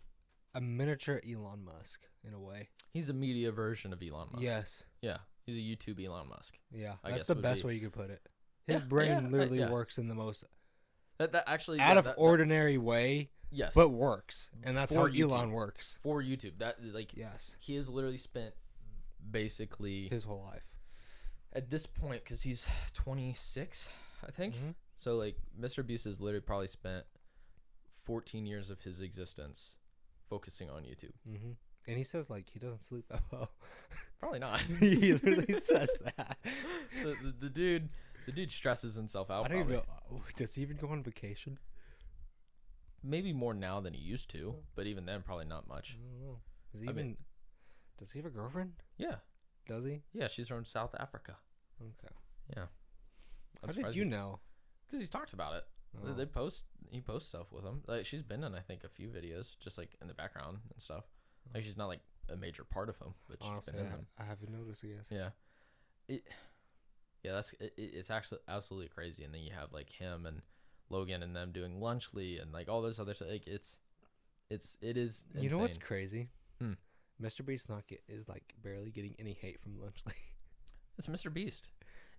a miniature Elon Musk, in a way. He's a media version of Elon Musk. Yes. Yeah. He's a YouTube Elon Musk. Yeah, I that's guess the would best be- way you could put it. His Yeah, brain yeah, literally yeah. works in the most That actually out yeah, of that- ordinary way, yes. but works. And that's For how YouTube. Elon works. for YouTube, that like Yes. he has literally spent basically His whole life. at this point, because he's 26, I think. Mhm. So like Mr. Beast has literally probably spent 14 years of his existence focusing on YouTube. Mm-hmm. And he says, like, he doesn't sleep that well. Probably not. He literally says that. the dude stresses himself out. I don't even Probably. know. Does he even go on vacation? Maybe more now than he used to, but even then, probably not much. I don't know. Does he I mean- does he have a girlfriend? Yeah, Does he? yeah, she's from South Africa. Okay. Yeah. How did you know? Because he's talked about it. Oh. He posts stuff with him. Like she's been in, I think, a few videos, just like in the background and stuff. Like she's not like a major part of him, but she's Honestly, been in them. I haven't noticed, I guess. Yeah. It's actually absolutely crazy. And then you have like him and Logan and them doing Lunchly and like all those other stuff. Like it is. Insane. You know what's crazy? Hmm. Mr. Beast is like barely getting any hate from Lunchly. It's Mr. Beast.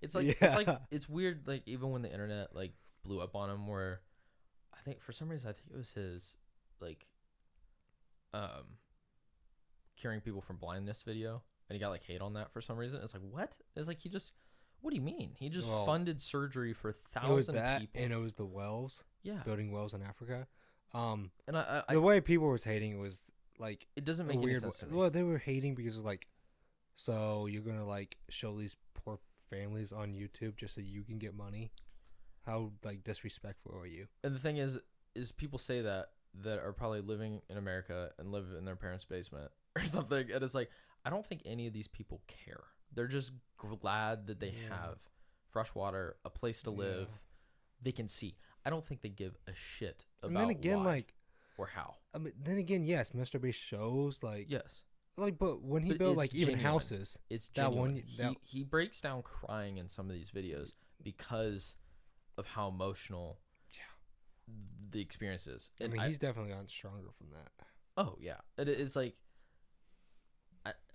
It's like Yeah. it's weird. Like even when the internet like blew up on him, where I think for some reason I think it was his like curing people from blindness video, and he got like hate on that for some reason. It's like what? It's like what do you mean? He just Well, funded surgery for It was 1,000 that, people. and it was the wells, Yeah, building wells in Africa. and I The way people was hating was like it doesn't a make any weird sense to way. me. Well, they were hating because of like, so you're gonna like show these poor families on YouTube just so you can get money. How like disrespectful are you? And the thing is people say that are probably living in America and live in their parents' basement or something, and it's like I don't think any of these people care. They're just glad that they Yeah. have fresh water, a place to live, Yeah. they can see. I don't think they give a shit about And then again, why like, or how. I mean, then again, yes, Mr. Beast shows like, Yes, like, but when he But built it's like even genuine. houses, it's That one- genuine. that- He breaks down crying in some of these videos because of how emotional the experience is. I And mean, he's definitely gotten stronger from that. Oh yeah, it's like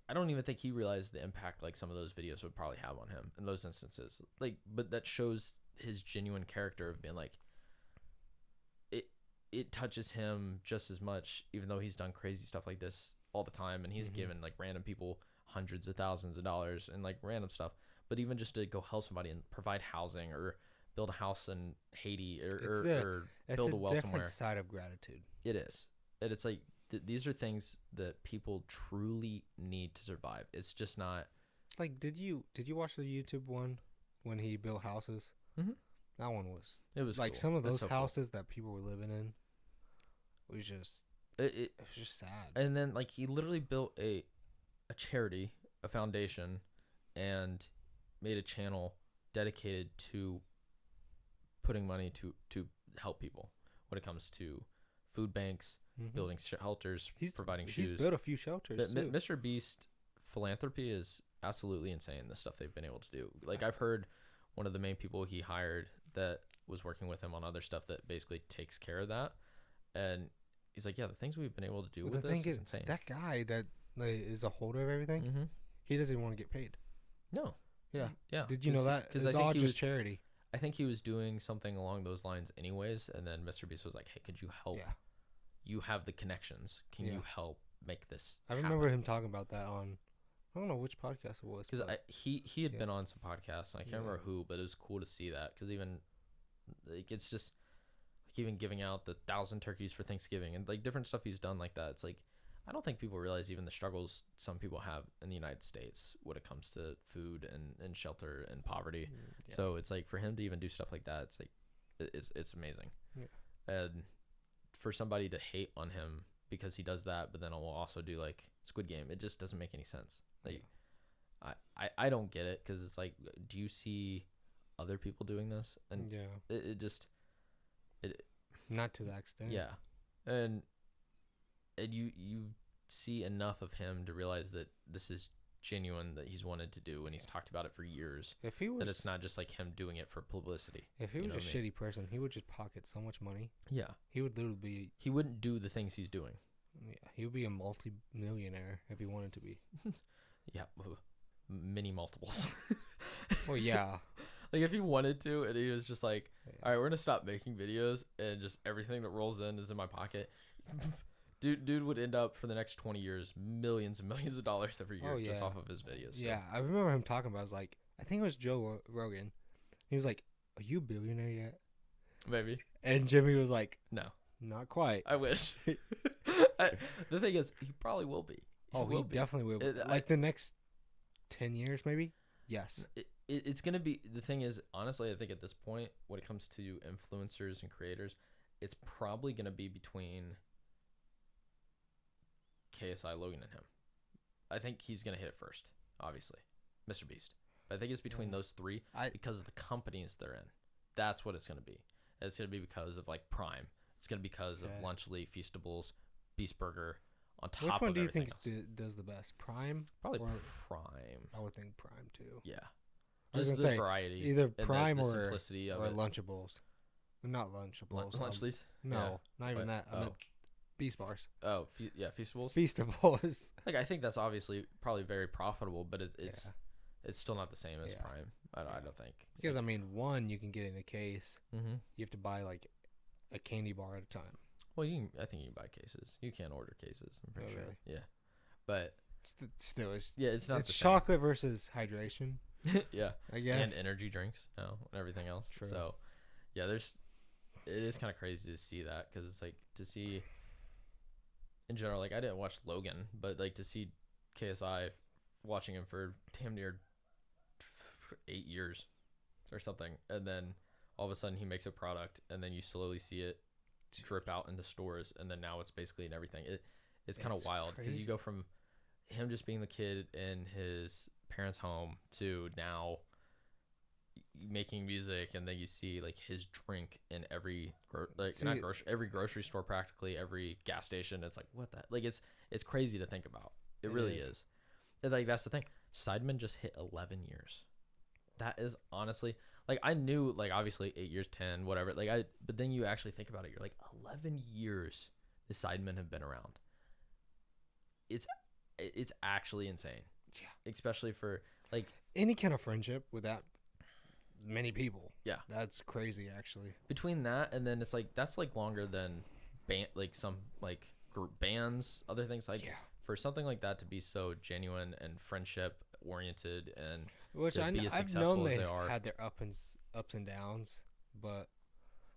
I don't even think he realized the impact like some of those videos would probably have on him in those instances. Like, but that shows his genuine character of being like it touches him just as much, even though he's done crazy stuff like this all the time, and he's Mhm. given like random people hundreds of thousands of dollars and like random stuff. But even just to go help somebody and provide housing or build a house in Haiti or It's build a a well different somewhere. side of gratitude. It is. And it's like these are things that people truly need to survive. It's just not. Like, did you watch the YouTube one when he built houses? Mhm. That one was It was like cool. some of That's those so cool. houses that people were living in. Was just It, was just sad. and then like he literally built a charity, a foundation, and made a channel dedicated to putting money to help people when it comes to food banks, Mhm. building shelters, providing He's shoes. built a few shelters too. Mr. Beast philanthropy is absolutely insane. The stuff they've been able to do. Like I've heard one of the main people he hired that was working with him on other stuff that basically takes care of that, and he's like, yeah, the things we've been able to do But with the this thing is is, insane. that guy that like, is a holder of everything, Mm-hmm. he doesn't want to get paid. No. Yeah. Yeah. Did you know that? Because It's all just charity. I think he was doing something along those lines anyways, and then Mr. Beast was like, hey, could you help Yeah. you have the connections. Can you help make this I remember him talking about that on, I don't know which podcast it was. Because he had been on some podcasts, and I can't remember who, but it was cool to see that. Because even, like, it's just, like, even giving out the 1,000 turkeys for Thanksgiving and, like, different stuff he's done like that. It's like, I don't think people realize even the struggles some people have in the United States when it comes to food and shelter and poverty. Yeah. So it's like, for him to even do stuff like that, it's like, it's amazing. Yeah. And for somebody to hate on him because he does that, but then will also do, like, Squid Game, it just doesn't make any sense. Like, I don't get it, because it's like, do you see other people doing this? And it just not to that extent. Yeah, and you see enough of him to realize that this is genuine, that he's wanted to do, and he's talked about it for years. If he was, that it's not just like him doing it for publicity. If he was a shitty person, he would just pocket so much money. Yeah, he would literally be. He wouldn't do the things he's doing. Yeah, he would be a multi-millionaire if he wanted to be. Yeah, many multiples. Well, yeah. Like, if he wanted to, and he was just like, all right, we're gonna stop making videos, and just everything that rolls in is in my pocket. Dude would end up for the next 20 years millions and millions of dollars every year just off of his videos. Yeah, I remember him talking about. I was like, I think it was Joe Rogan. He was like, "Are you a billionaire yet?" Maybe. And Jimmy was like, "No, not quite. I wish." The thing is, he probably will be. He definitely will. Like the next 10 years, maybe. Yes. It's gonna be. The thing is, honestly, I think at this point, when it comes to influencers and creators, it's probably gonna be between KSI, Logan, and him. I think he's gonna hit it first, obviously, Mr. Beast. But I think it's between those three because of the companies they're in. That's what it's gonna be. It's gonna be because of, like, Prime. It's gonna be because of Lunchly, Feastables, Beast Burger. On top of which one do you think does the best? Prime? Probably Prime. I would think Prime too. Yeah. Just the variety. Either Prime the simplicity of it. Lunchables. Not Lunchables. Lunchlys? No, not even that. I meant Beast Bars. Oh, Feastables? Feastables. Like, I think that's obviously probably very profitable, but it's still not the same as Prime. I don't think. Because, I mean, one, you can get in a case. Mm-hmm. You have to buy, like, a candy bar at a time. Well, I think you can buy cases. You can order cases, I'm pretty sure. Really? Yeah. But still, it's not it's chocolate versus hydration. Yeah. I guess. And energy drinks now and everything else. True. So, yeah, it is kind of crazy to see that, because it's like, to see in general, like, I didn't watch Logan, but, like, to see KSI, watching him for damn near 8 years or something, and then all of a sudden he makes a product, and then you slowly see it drip out into stores, and then now it's basically in everything. It's kind of wild, because you go from him just being the kid in his parents' home to now making music, and then you see, like, his drink in every every grocery store, practically every gas station. It's like, what that, like, it's crazy to think about. It really is. And, like, that's the thing. Sidemen just hit 11 years. That is honestly, like, I knew, like, obviously 8 years, 10, whatever. Like, but then you actually think about it. You're like, 11 years the Sidemen have been around. It's actually insane. Yeah. Especially for, like, any kind of friendship with that many people. Yeah. That's crazy, actually. Between that, and then it's like, that's, like, longer than some, like, group bands, other things. Like, for something like that to be so genuine and friendship oriented, and which I've known they had their ups and downs, but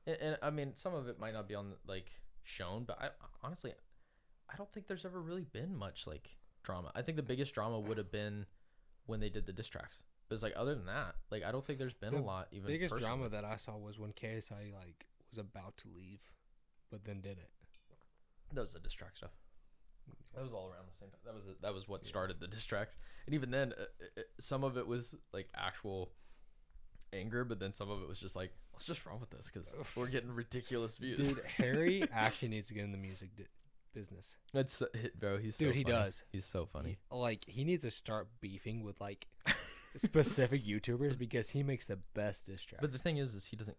and I mean, some of it might not be on, like, shown, but I honestly don't think there's ever really been much, like, drama. I think the biggest drama would have been when they did the diss tracks. But it's like, other than that, like, I don't think there's been a lot. Even biggest drama that I saw was when KSI, like, was about to leave, but then didn't. That was the diss track stuff. That was all around the same time. That was what started the diss tracks. And even then, some of it was, like, actual anger, but then some of it was just like, what's just wrong with this? Because we're getting ridiculous views. Dude, Harry actually needs to get in the music business. That's bro. He's so funny. He does. He's so funny. He needs to start beefing with, like, specific YouTubers, because he makes the best diss tracks. But the thing is he doesn't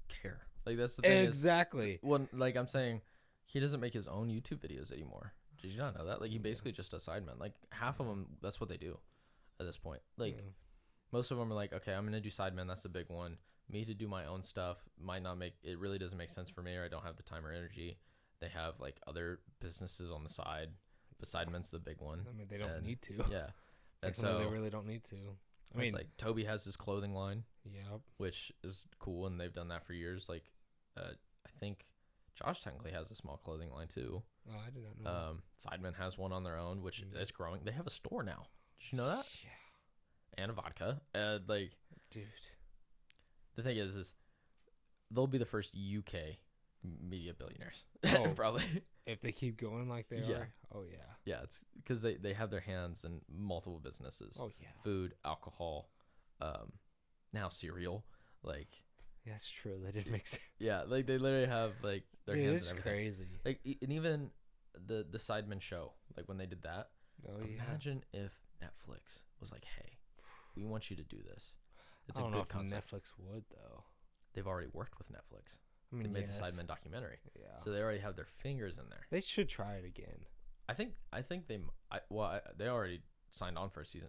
care. Like, that's the thing. Exactly. Like, I'm saying, he doesn't make his own YouTube videos anymore. Did you not know that? Like, he basically just does Sidemen. Like, half of them, that's what they do at this point. Like, most of them are like, okay, I'm going to do Sidemen. That's the big one. Me to do my own stuff might not make, it really doesn't make sense for me, or I don't have the time or energy. They have like other businesses on the side. The Sidemen's the big one. I mean, they don't need to. Yeah. And Technically, so they really don't need to. I mean, it's like Toby has his clothing line, yep. which is cool, and they've done that for years. Like, I think Josh technically has a small clothing line too. Oh, I did not know. Sidemen has one on their own, which is growing. They have a store now. Did you know that? Yeah. And a vodka. Like, dude. The thing is they'll be the first UK media billionaires. Oh, probably. If they keep going like they are. Oh, yeah. Yeah, it's because they have their hands in multiple businesses. Oh, yeah. Food, alcohol, now cereal. Like, yeah, that's true. That did make sense. Yeah, like they literally have like their hands in everything. Crazy. Like, and even the Sidemen show, like when they did that. Oh, imagine if Netflix was like, "Hey, we want you to do this." It's I don't a good know if concept. Netflix would though. They've already worked with Netflix. I mean, they made the Sidemen documentary. Yeah. So they already have their fingers in there. They should try it again. I think they already signed on for a season,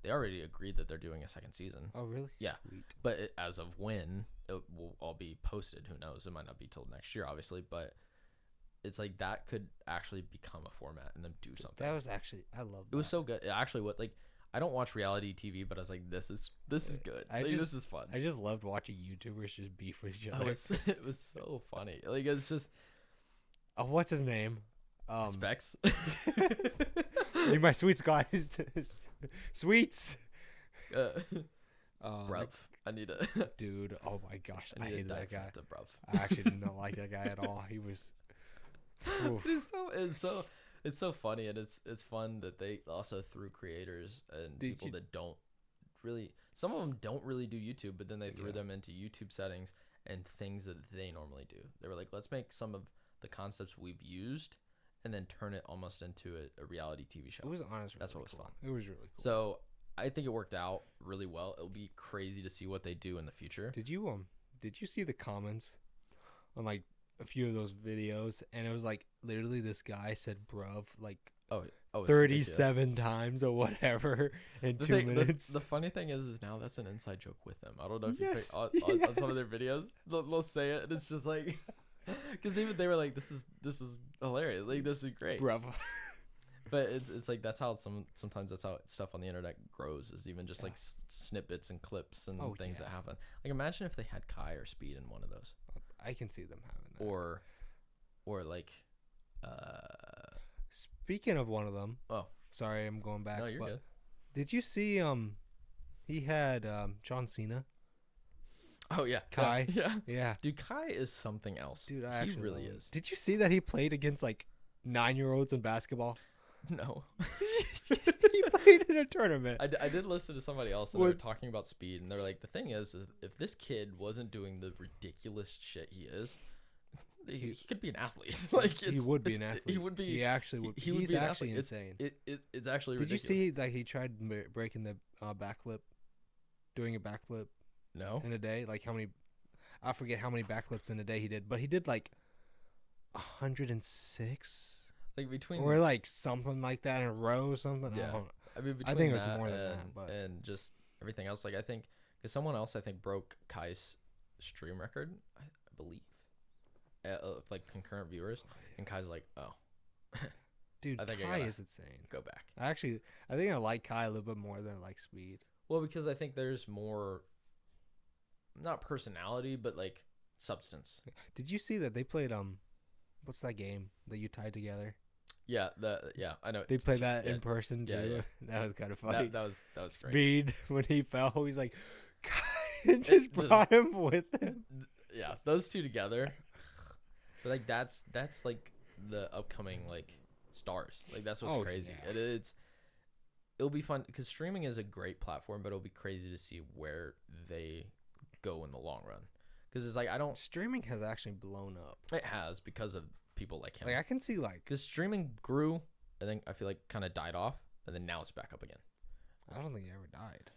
They already agreed that they're doing a second season. Oh, really? Yeah. Sweet. But as of when it will all be posted, who knows? It might not be till next year, obviously, but it's like that could actually become a format and then do something. That was actually, I love that. It was so good. It actually, I don't watch reality TV, but I was like, this is good. This is fun. I just loved watching YouTubers just beef with each other. It was so funny. Like, it's just. Oh, what's his name? Specs. My sweets guys. Sweets. Bruv. I need a. Dude, oh my gosh. I hated that guy. Bruv. I actually did not like that guy at all. He was. It's so funny, and it's fun that they also threw creators and people that don't really. Some of them don't really do YouTube, but then they threw them into YouTube settings and things that they normally do. They were like, let's make some of the concepts we've used, and then turn it almost into a reality TV show. It was honestly that's what was cool. fun. It was really cool. So I think it worked out really well. It'll be crazy to see what they do in the future. Did you see the comments on like a few of those videos? And it was like literally this guy said bruv like 37 times or whatever in 2 minutes. The funny thing is now that's an inside joke with them. I don't know if you pick on some of their videos. They'll say it, and it's just like, because even they were like, this is hilarious. Like, this is great. Bruv. But it's like that's how sometimes that's how stuff on the internet grows, is even just like snippets and clips and things that happen. Like, imagine if they had Kai or Speed in one of those. I can see them having that. Or like speaking of one of them. Oh, sorry, I'm going back. No, you're good. Did you see he had John Cena? Oh yeah, Kai. Yeah. Dude, Kai is something else. Dude, he really is. Did you see that he played against like 9-year-olds in basketball? No. He played in a tournament. I did listen to somebody else, and they were talking about Speed, and they're like, the thing is if this kid wasn't doing the ridiculous shit he is, he could be an athlete. Like, he would be an athlete. He would be. He actually would. He's actually insane. It's actually ridiculous. Did you see that he tried breaking the backflip, doing a backflip? No. In a day, like how many? I forget how many backflips in a day he did, but he did like 106. Like between or like something like that in a row or something. Yeah. I mean, I think it was more than that, but and just everything else. Like, I think because someone else broke Kai's stream record, I believe, of like concurrent viewers, and Kai's like, oh, dude, Kai is insane. Go back. I think I like Kai a little bit more than I like Speed. Well, because I think there's more, not personality, but like substance. Did you see that they played what's that game that you tied together? Yeah, I know. They played that in person too. Yeah. That was kind of funny. That was Speed when he fell, he's like, and just brought him with him. Yeah, those two together. But like that's like the upcoming like stars. Like, that's what's crazy. Yeah. It'll be fun because streaming is a great platform, but it'll be crazy to see where they go in the long run. Because it's like streaming has actually blown up. It has, because of people like him. Like, I can see because streaming grew, and then I feel like kind of died off, and then now it's back up again. I don't think it ever died.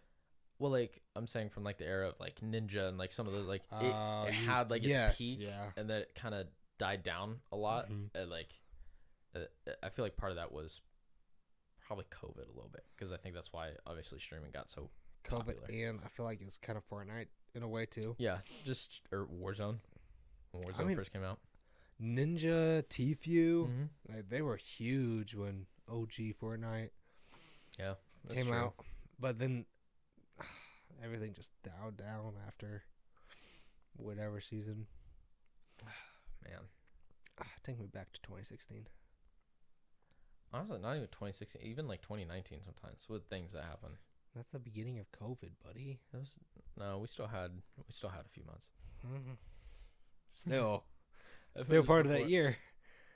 Well, like, I'm saying from like the era of like Ninja and like some of those, like it had like its peak, and then it kind of died down a lot. Mm-hmm. And like I feel like part of that was probably COVID a little bit, because I think that's why obviously streaming got so popular. And I feel like it was kind of Fortnite in a way too. Yeah, or Warzone. When Warzone first came out. Ninja, Tfue, Mm-hmm. like, they were huge when OG Fortnite came true. out. But then everything just dialed down after whatever season. Man. Take me back to 2016. Honestly, not even 2016, even like 2019 sometimes with things that happen. That's the beginning of COVID, buddy. No, we still had a few months. Still I think it was part of that before- year.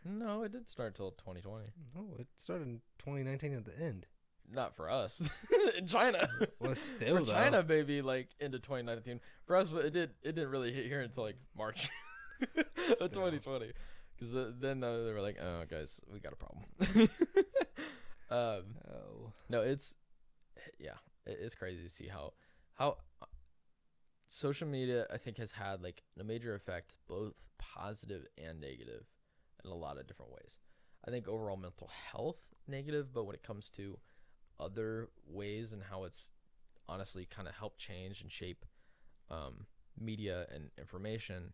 No, it did start till 2020. No, it started in 2019 at the end. Not for us. In China. Well, still For though. China, maybe like into 2019. For us, it didn't really hit here until like March of 2020. Because then they were like, "Oh, guys, we got a problem." No, it's crazy to see how social media, I think, has had like a major effect, both positive and negative, in a lot of different ways. I think overall mental health negative, but when it comes to other ways and how it's honestly kind of helped change and shape media and information,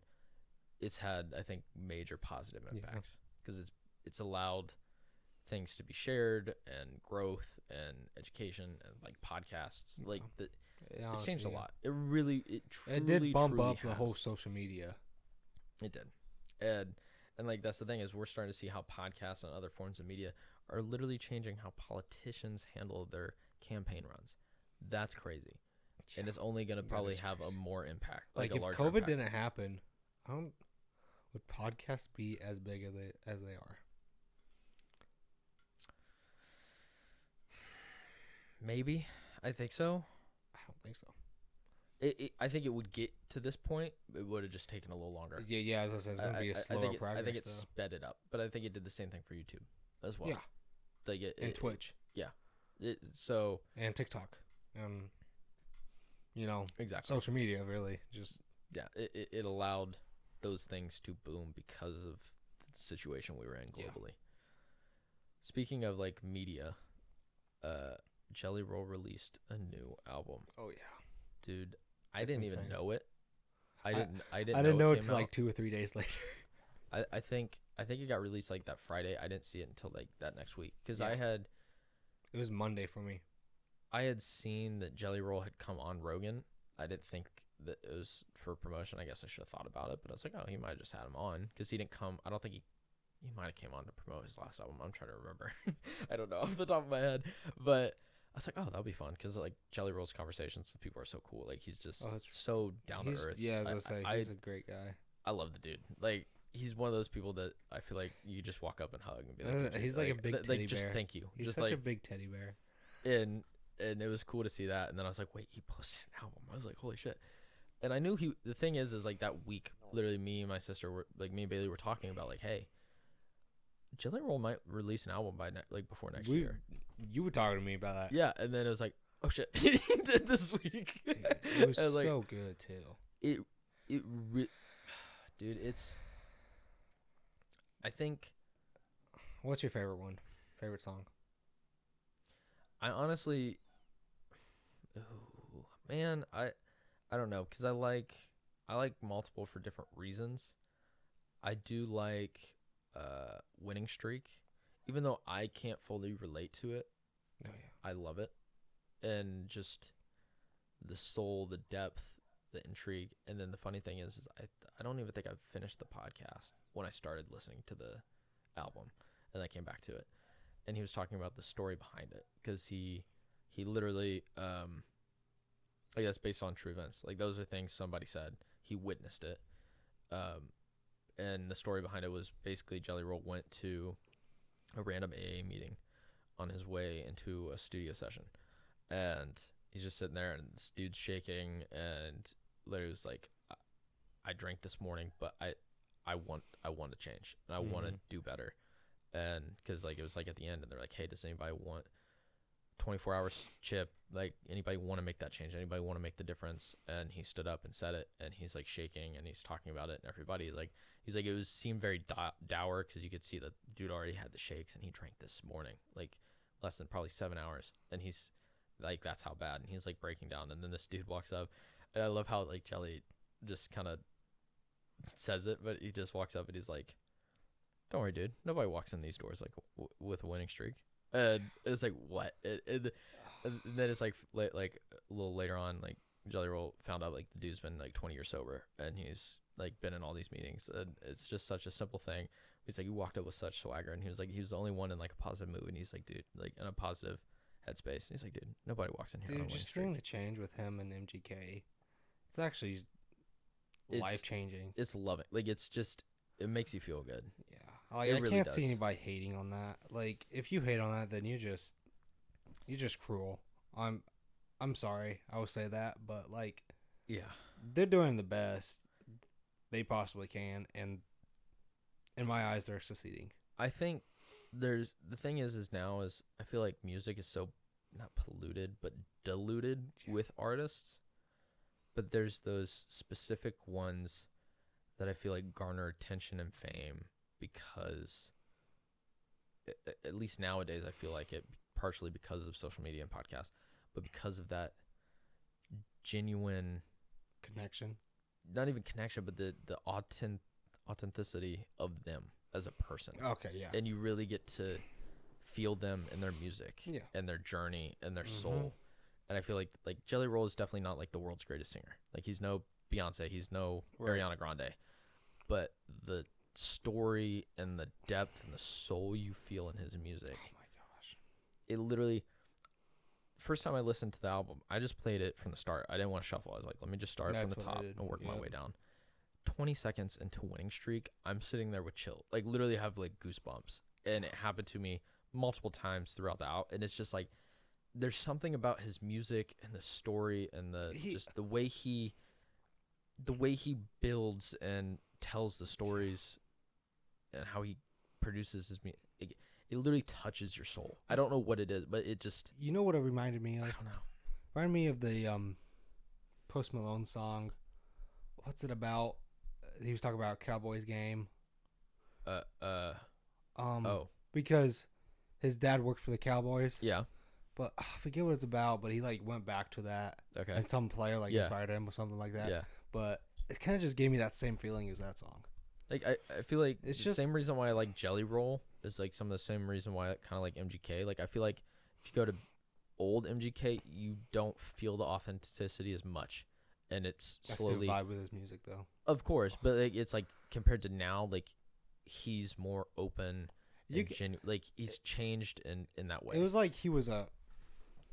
it's had, I think, major positive impacts because it's allowed things to be shared and growth and education and like podcasts. Like it's changed a lot. It truly did bump up has. the whole social media. It did. And like that's the thing, is we're starting to see how podcasts and other forms of media are literally changing how politicians handle their campaign runs. That's crazy. Yeah, and it's only going to probably have a more impact. Like a if larger COVID impact. didn't happen, would podcasts be as big as they are? Maybe. I think so. I don't think so. I think it would get to this point. It would have just taken a little longer. Yeah. As I said, it's going to be a slower progress. I think it sped it up, but I think it did the same thing for YouTube as well. Yeah. Like and Twitch. And TikTok. Exactly. Social media, really. Just it allowed those things to boom because of the situation we were in globally. Yeah. Speaking of like media, Jelly Roll released a new album. Oh yeah, dude, I didn't even know it. I didn't know it until like 2 or 3 days later. I think it got released like that Friday. I didn't see it until like that next week because it was Monday for me. I had seen that Jelly Roll had come on Rogan. I didn't think that it was for promotion. I guess I should have thought about it, but I was like, oh, he might have just had him on because he didn't come. I don't think he might have came on to promote his last album. I'm trying to remember. I don't know off the top of my head, but I was like, oh, that'll be fun because like Jelly Roll's conversations with people are so cool. Like he's just so down to earth. Yeah, as I say, he's a great guy. I love the dude. Like he's one of those people that I feel like you just walk up and hug and be like, he's like a big teddy bear. Just thank you. He's just such like a big teddy bear. And it was cool to see that. And then I was like, wait, he posted an album. I was like, holy shit. And I knew the thing is like that week, literally me and my sister were like, me and Bailey were talking about like, hey, Jelly Roll might release an album by before next year. You were talking to me about that. Yeah. And then it was like, oh shit, he did this week. It was so good too. Dude, I think. What's your favorite one? Favorite song? I honestly, man, I don't know, because I like multiple for different reasons. I do like Winning Streak, even though I can't fully relate to it. Oh yeah, I love it, and just the soul, the depth, the intrigue, and then the funny thing is I don't even think I've finished the podcast when I started listening to the album, and I came back to it. And he was talking about the story behind it because he literally, I guess based on true events, like those are things somebody said. He witnessed it, and the story behind it was basically Jelly Roll went to a random AA meeting on his way into a studio session, and he's just sitting there, and this dude's shaking, and literally was like, "I drank this morning, but I want to change, and I want to do better." And because like it was like at the end, and they're like, hey, does anybody want 24 hours chip? Like anybody want to make that change? Anybody want to make the difference? And he stood up and said it, and he's like shaking, and he's talking about it, and everybody like he's like it seemed very dour because you could see that dude already had the shakes, and he drank this morning like less than probably 7 hours, and he's like that's how bad, and he's like breaking down, and then this dude walks up, and I love how like Jelly just kind of says it, but he just walks up and he's like, don't worry, dude. Nobody walks in these doors like with a winning streak. It's like what? And then it's like a little later on, like Jelly Roll found out like the dude's been like 20 years sober, and he's like been in all these meetings. And it's just such a simple thing. He's like, he walked up with such swagger, and he was the only one in like a positive mood, and he's like, dude, like in a positive headspace. And he's like, dude, nobody walks in here. Dude, on a winning just streak. seeing the change with him and MGK, it's actually life changing. It's loving. Like it makes you feel good. Yeah, like, I really can't see anybody hating on that. Like if you hate on that, then you're just cruel. I'm sorry, I will say that, but like, yeah, they're doing the best they possibly can, and in my eyes, they're succeeding. I think the thing is now I feel like music is so not polluted but diluted with artists, but there's those specific ones that I feel like garner attention and fame because at least nowadays I feel like it partially because of social media and podcasts, but because of that genuine connection, not even connection, but the authenticity of them as a person. Okay, yeah. And you really get to feel them in their music and their journey and their soul. And I feel like Jelly Roll is definitely not like the world's greatest singer. Like he's no Beyonce, he's no Ariana Grande. But the story and the depth and the soul you feel in his music. Oh my gosh. It literally, first time I listened to the album, I just played it from the start. I didn't want to shuffle. I was like, let me just start from the top and work my way down. 20 seconds into winning streak, I'm sitting there with chill. Like literally have like goosebumps. And it happened to me multiple times throughout the album. And it's just like, there's something about his music and the story and the way he builds and tells the stories and how he produces his music. It literally touches your soul. I don't know what it is, but it just... You know what it reminded me of? I don't know. Reminded me of the Post Malone song. What's it about? He was talking about Cowboys game. Because his dad worked for the Cowboys. Yeah. But I forget what it's about, but he like went back to that. Okay. And some player like inspired him or something like that. Yeah. But it kind of just gave me that same feeling as that song. Like I feel like it's the just same reason why I like Jelly Roll is like some of the same reason why I kind of like MGK. Like I feel like if you go to old MGK, you don't feel the authenticity as much, and it's slowly. I still vibe with his music though. Of course, but like, it's like compared to now, like he's more open. Like he's changed in that way. It was like he was a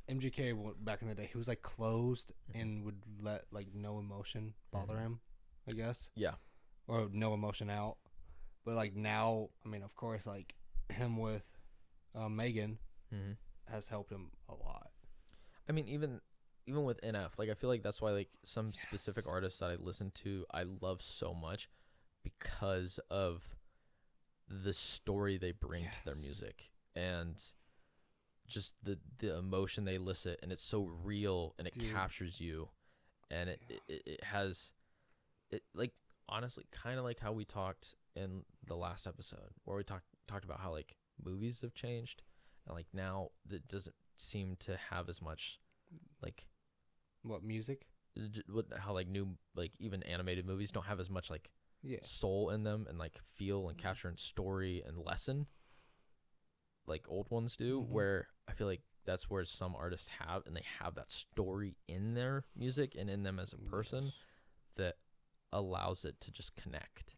MGK back in the day. He was like closed and would let like no emotion bother him, I guess. Yeah. Or no emotion out. But like now, I mean, of course, like him with Megan has helped him a lot. I mean, even with NF, like I feel like that's why like some specific artists that I listen to, I love so much because of the story they bring to their music and just the emotion they elicit, and it's so real and it captures you, and it has it like honestly kind of like how we talked in the last episode where we talked about how like movies have changed, and like now it doesn't seem to have as much like what music, how like new like even animated movies don't have as much like soul in them and like feel and capture and story and lesson like old ones do, where I feel like that's where some artists have, and they have that story in their music and in them as a person that allows it to just connect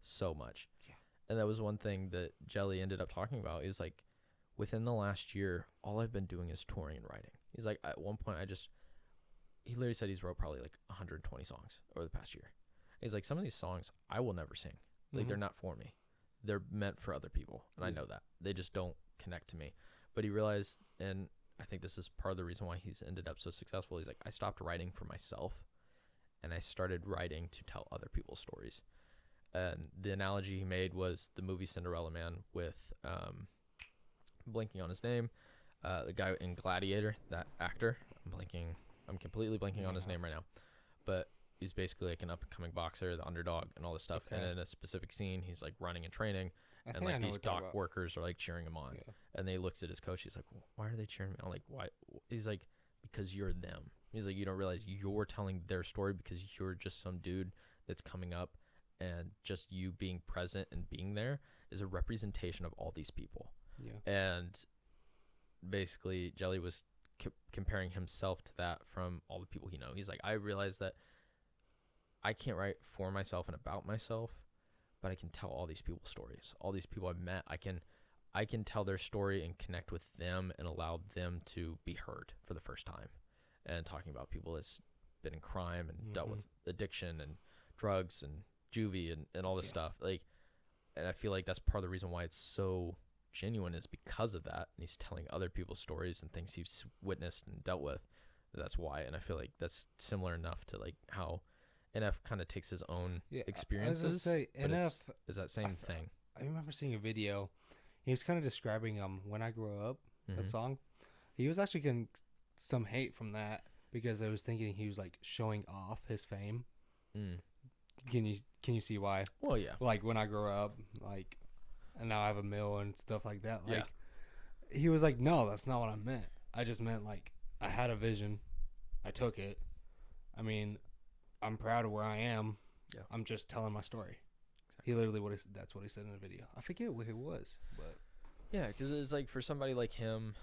so much. And that was one thing that Jelly ended up talking about. He was like, within the last year, all I've been doing is touring and writing. He's like, at one point he literally said he's wrote probably like 120 songs over the past year. He's like, some of these songs I will never sing. Like they're not for me. They're meant for other people. And I know that. They just don't connect to me. But he realized, and I think this is part of the reason why he's ended up so successful. He's like, I stopped writing for myself and I started writing to tell other people's stories. And the analogy he made was the movie Cinderella Man with, blanking on his name, the guy in Gladiator, that actor. I'm completely blanking on his name right now. But he's basically like an up-and-coming boxer, the underdog, and all this stuff. Okay. And in a specific scene, he's like running and training, and like these dock workers are like cheering him on. Yeah. And they looks at his coach. He's like, "Why are they cheering me?" I'm like, "Why?" He's like, "Because you're them." He's like, "You don't realize you're telling their story because you're just some dude that's coming up, and just you being present and being there is a representation of all these people. Yeah. And basically Jelly was comparing himself to that from all the people he knows. He's like, I realized that I can't write for myself and about myself, but I can tell all these people's stories. All these people I've met, I can tell their story and connect with them and allow them to be heard for the first time. And talking about people that's been in crime and dealt with addiction and drugs and juvie and all this stuff. Like, and I feel like that's part of the reason why it's so genuine is because of that. And he's telling other people's stories and things he's witnessed and dealt with. That's why. And I feel like that's similar enough to like how NF kind of takes his own experiences. I was gonna say, NF is that same thing. I remember seeing a video. He was kind of describing When I Grow Up, that song. He was actually getting some hate from that because I was thinking he was like showing off his fame. Can you see why? Well, yeah. Like When I Grow Up, like, and now I have a mill and stuff like that. Like, he was like, no, that's not what I meant. I just meant like I had a vision, I took it. I mean, I'm proud of where I am. Yeah. I'm just telling my story. Exactly. He literally that's what he said in the video. I forget what it was, but yeah, because it's like for somebody like him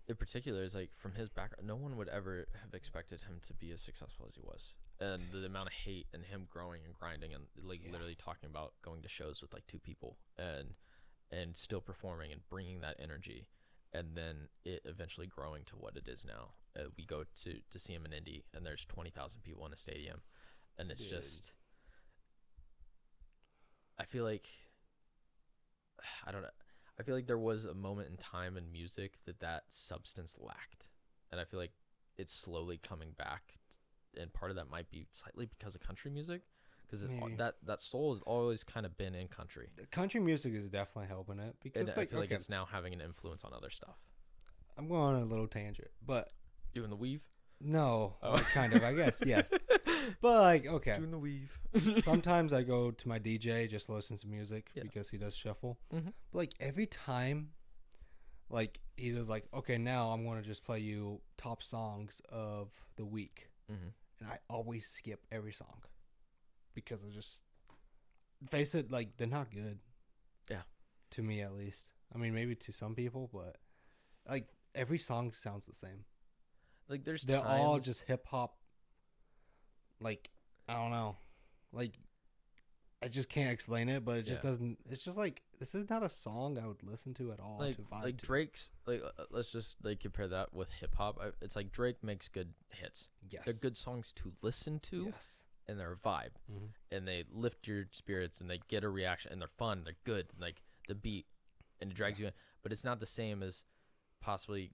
in particular, it's like from his background, no one would ever have expected him to be as successful as he was. And the amount of hate and him growing and grinding and like literally talking about going to shows with like 2 people and still performing and bringing that energy, and then it eventually growing to what it is now. We go to see him in Indy and there's 20,000 people in a stadium, and it's just, I feel like, I don't know. I feel like there was a moment in time in music that substance lacked, and I feel like it's slowly coming back. And part of that might be slightly because of country music, because that soul has always kind of been in country. The country music is definitely helping it, because I feel like it's now having an influence on other stuff. I'm going on a little tangent, but doing the weave? No, like kind of, I guess, yes. But like, okay, doing the weave. Sometimes I go to my DJ just to listen to music because he does shuffle. But like every time, like he does like, okay, now I'm going to just play you top songs of the week. And I always skip every song because I just face it, like they're not good. Yeah, to me at least. I mean, maybe to some people, but like every song sounds the same. Like they're all just hip hop. Like I don't know, like I just can't explain it, but it just doesn't. It's just like this is not a song I would listen to at all. Like, to vibe like to. Drake's, like let's just like compare that with hip hop. It's like Drake makes good hits. Yes, they're good songs to listen to. Yes, and they're a vibe, and they lift your spirits, and they get a reaction, and they're fun. They're good, like the beat, and it drags you in. But it's not the same as possibly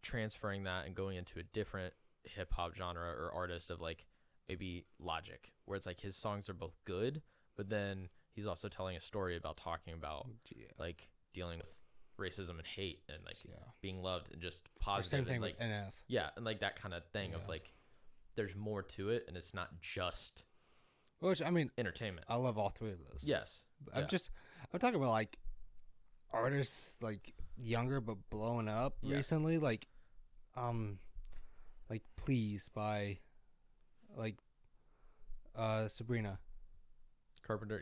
transferring that and going into a different hip hop genre or artist of like maybe Logic, where it's like his songs are both good, but then he's also telling a story about talking about like dealing with racism and hate and like being loved and just positive. Same thing and, like, with NF. Yeah, and like that kind of thing of like there's more to it, and it's not just which I mean entertainment. I love all 3 of those. Yes, I'm talking about like artists like younger but blowing up recently, like Please by like Sabrina Carpenter.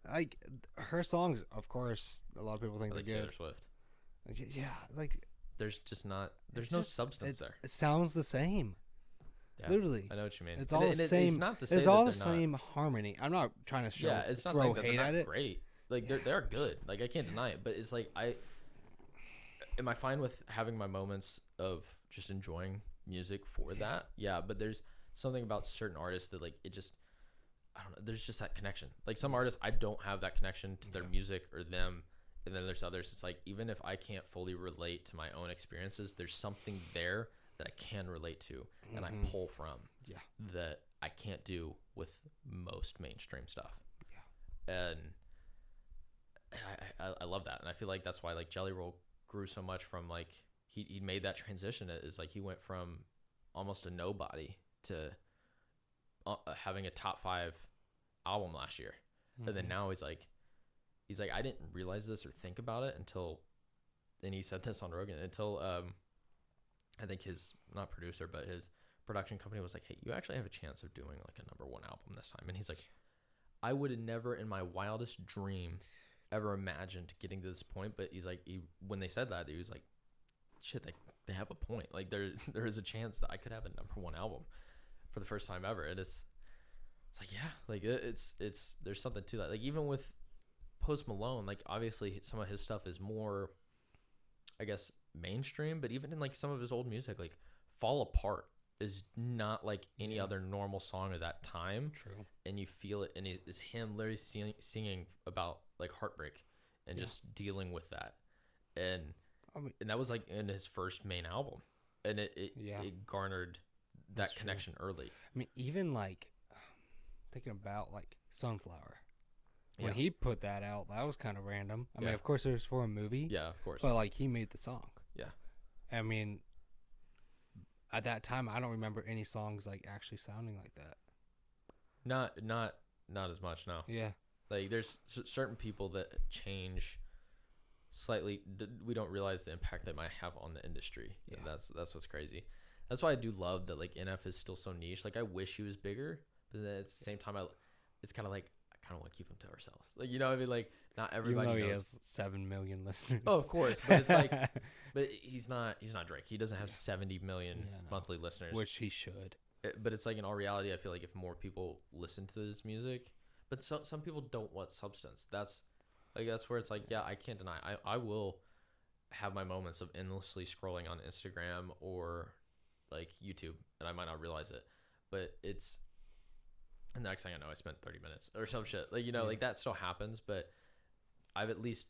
Like her songs, of course a lot of people think like they're good. Taylor Swift. Yeah, like there's just not no substance there. It sounds the same. Yeah, literally, I know what you mean. It's all the same. It's not to say it's that all the not, same harmony. I'm not trying to show. Yeah, it's not throw saying that hate they're at not it. great. Like they're good. Like I can't deny it. But it's like am I fine with having my moments of just enjoying music for that? Yeah, but there's something about certain artists that like it just I don't know. There's just that connection. Like some artists, I don't have that connection to their music or them. And then there's others. It's like even if I can't fully relate to my own experiences, there's something there that I can relate to and I pull from that I can't do with most mainstream stuff. And I love that. And I feel like that's why like Jelly Roll grew so much from like he made that transition. It's like he went from almost a nobody to having a top 5 album last year. And then now he's like I didn't realize this or think about it until, and he said this on Rogan, until I think his not producer but his production company was like, hey, you actually have a chance of doing like a #1 album this time. And he's like, I would have never in my wildest dream ever imagined getting to this point. But he's like, when they said that, he was like, shit, they have a point. Like there is a chance that I could have a #1 album for the first time ever. And it's like, yeah, like it's there's something to that. Like even with Post Malone, like obviously some of his stuff is more, I guess, mainstream, but even in like some of his old music, like Fall Apart is not like any other normal song of that time. True. And you feel it, and it's him literally singing about like heartbreak and just dealing with that. And that was like in his first main album, and it garnered that connection early. I mean, even like thinking about like Sunflower, when he put that out, that was kind of random. I mean, of course, it was for a movie. Yeah, of course. But like he made the song. Yeah. I mean, at that time, I don't remember any songs like actually sounding like that. Not as much, no. Yeah. Like there's certain people that change slightly. We don't realize the impact that might have on the industry. Yeah. And that's what's crazy. That's why I do love that like NF is still so niche. Like I wish he was bigger, but then at the same time, it's kind of like I kind of want to keep him to ourselves. Like, you know what I mean? Like not everybody knows. He has 7 million listeners. Oh, of course, but it's like, but he's not Drake. He doesn't have 70 million monthly listeners, which he should. But it's like in all reality, I feel like if more people listen to this music, but some people don't want substance. That's where it's like, yeah, I can't deny. I will have my moments of endlessly scrolling on Instagram or like YouTube, and I might not realize it, but it's, and the next thing I know, I spent 30 minutes or some shit. Like, you know, like that still happens, but I've at least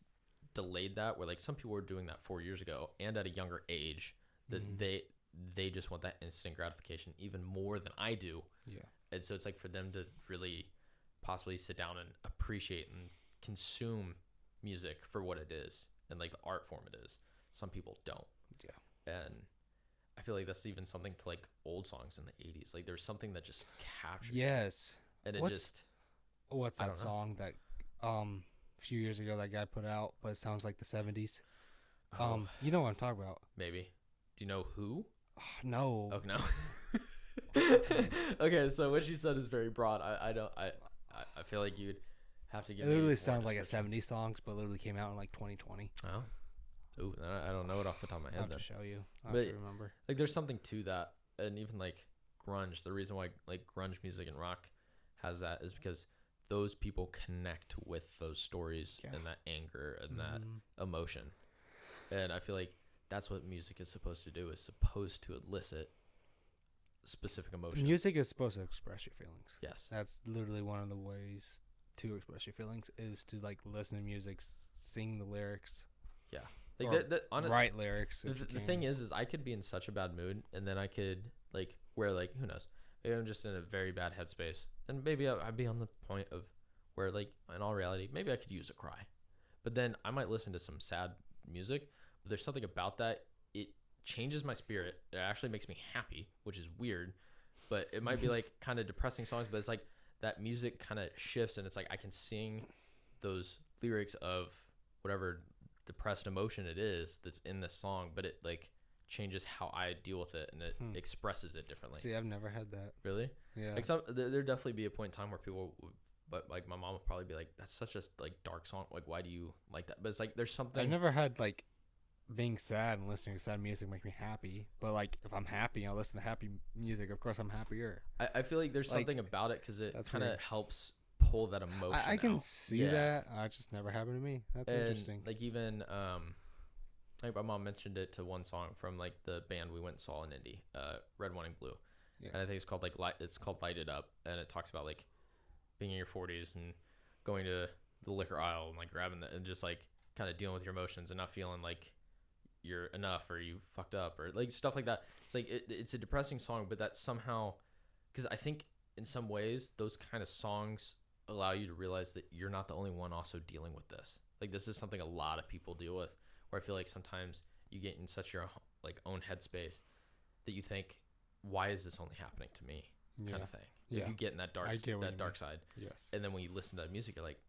delayed that, where like some people were doing that 4 years ago and at a younger age, that they just want that instant gratification even more than I do. Yeah. And so it's like for them to really possibly sit down and appreciate and consume music for what it is and like the art form it is. Some people don't. Yeah. And I feel like that's even something to like old songs in the 80s. Like there's something that just captures. Yes. And what's that song that a few years ago that guy put out, but it sounds like the 70s? You know what I'm talking about? Maybe. Do you know who? No. Oh, no. Okay, so what she said is very broad. I feel like you'd have to give. It literally sounds like a 70s songs, but literally came out in like 2020. Oh. Ooh, I don't know it off the top of my head. I'll have to show you. I have to remember. Like, there's something to that, and even like grunge. The reason why like grunge music and rock has that is because those people connect with those stories and that anger and that emotion, and I feel like that's what music is supposed to do. Is supposed to elicit specific emotions. Music is supposed to express your feelings. Yes, that's literally one of the ways to express your feelings is to like listen to music, sing the lyrics. Yeah. Like write lyrics. The thing is I could be in such a bad mood, and then I could like where like who knows, maybe I'm just in a very bad headspace, and maybe I'd be on the point of where like in all reality maybe I could use a cry, but then I might listen to some sad music. But there's something about that, it changes my spirit. It actually makes me happy, which is weird, but it might be like kind of depressing songs, but it's like that music kind of shifts, and it's like I can sing those lyrics of whatever depressed emotion it is that's in this song, but it like changes how I deal with it, and it expresses it differently. See, I've never had that. Really? Yeah. Like there'd definitely be a point in time where people would, but like my mom would probably be like, that's such a like dark song, like why do you like that? But it's like there's something. I've never had like being sad and listening to sad music make me happy, but like if I'm happy, I'll listen to happy music. Of course I'm happier. I feel like there's something about it because it kind of helps pull that emotion I can out. see that. It just never happened to me. That's interesting. Like even like my mom mentioned it to one song from like the band we went and saw in Indy, Red, White, and Blue. Yeah. And I think it's called like Light It Up, and it talks about like being in your 40s and going to the liquor aisle and like grabbing that and just like kind of dealing with your emotions and not feeling like you're enough or you fucked up or like stuff like that. It's like it's a depressing song, but that somehow, because I think in some ways those kind of songs allow you to realize that you're not the only one also dealing with this. Like this is something a lot of people deal with, where I feel like sometimes you get in such your like own headspace that you think, why is this only happening to me? Kind of thing. Yeah. If you get in that dark side. Yes. And then when you listen to that music, you're like,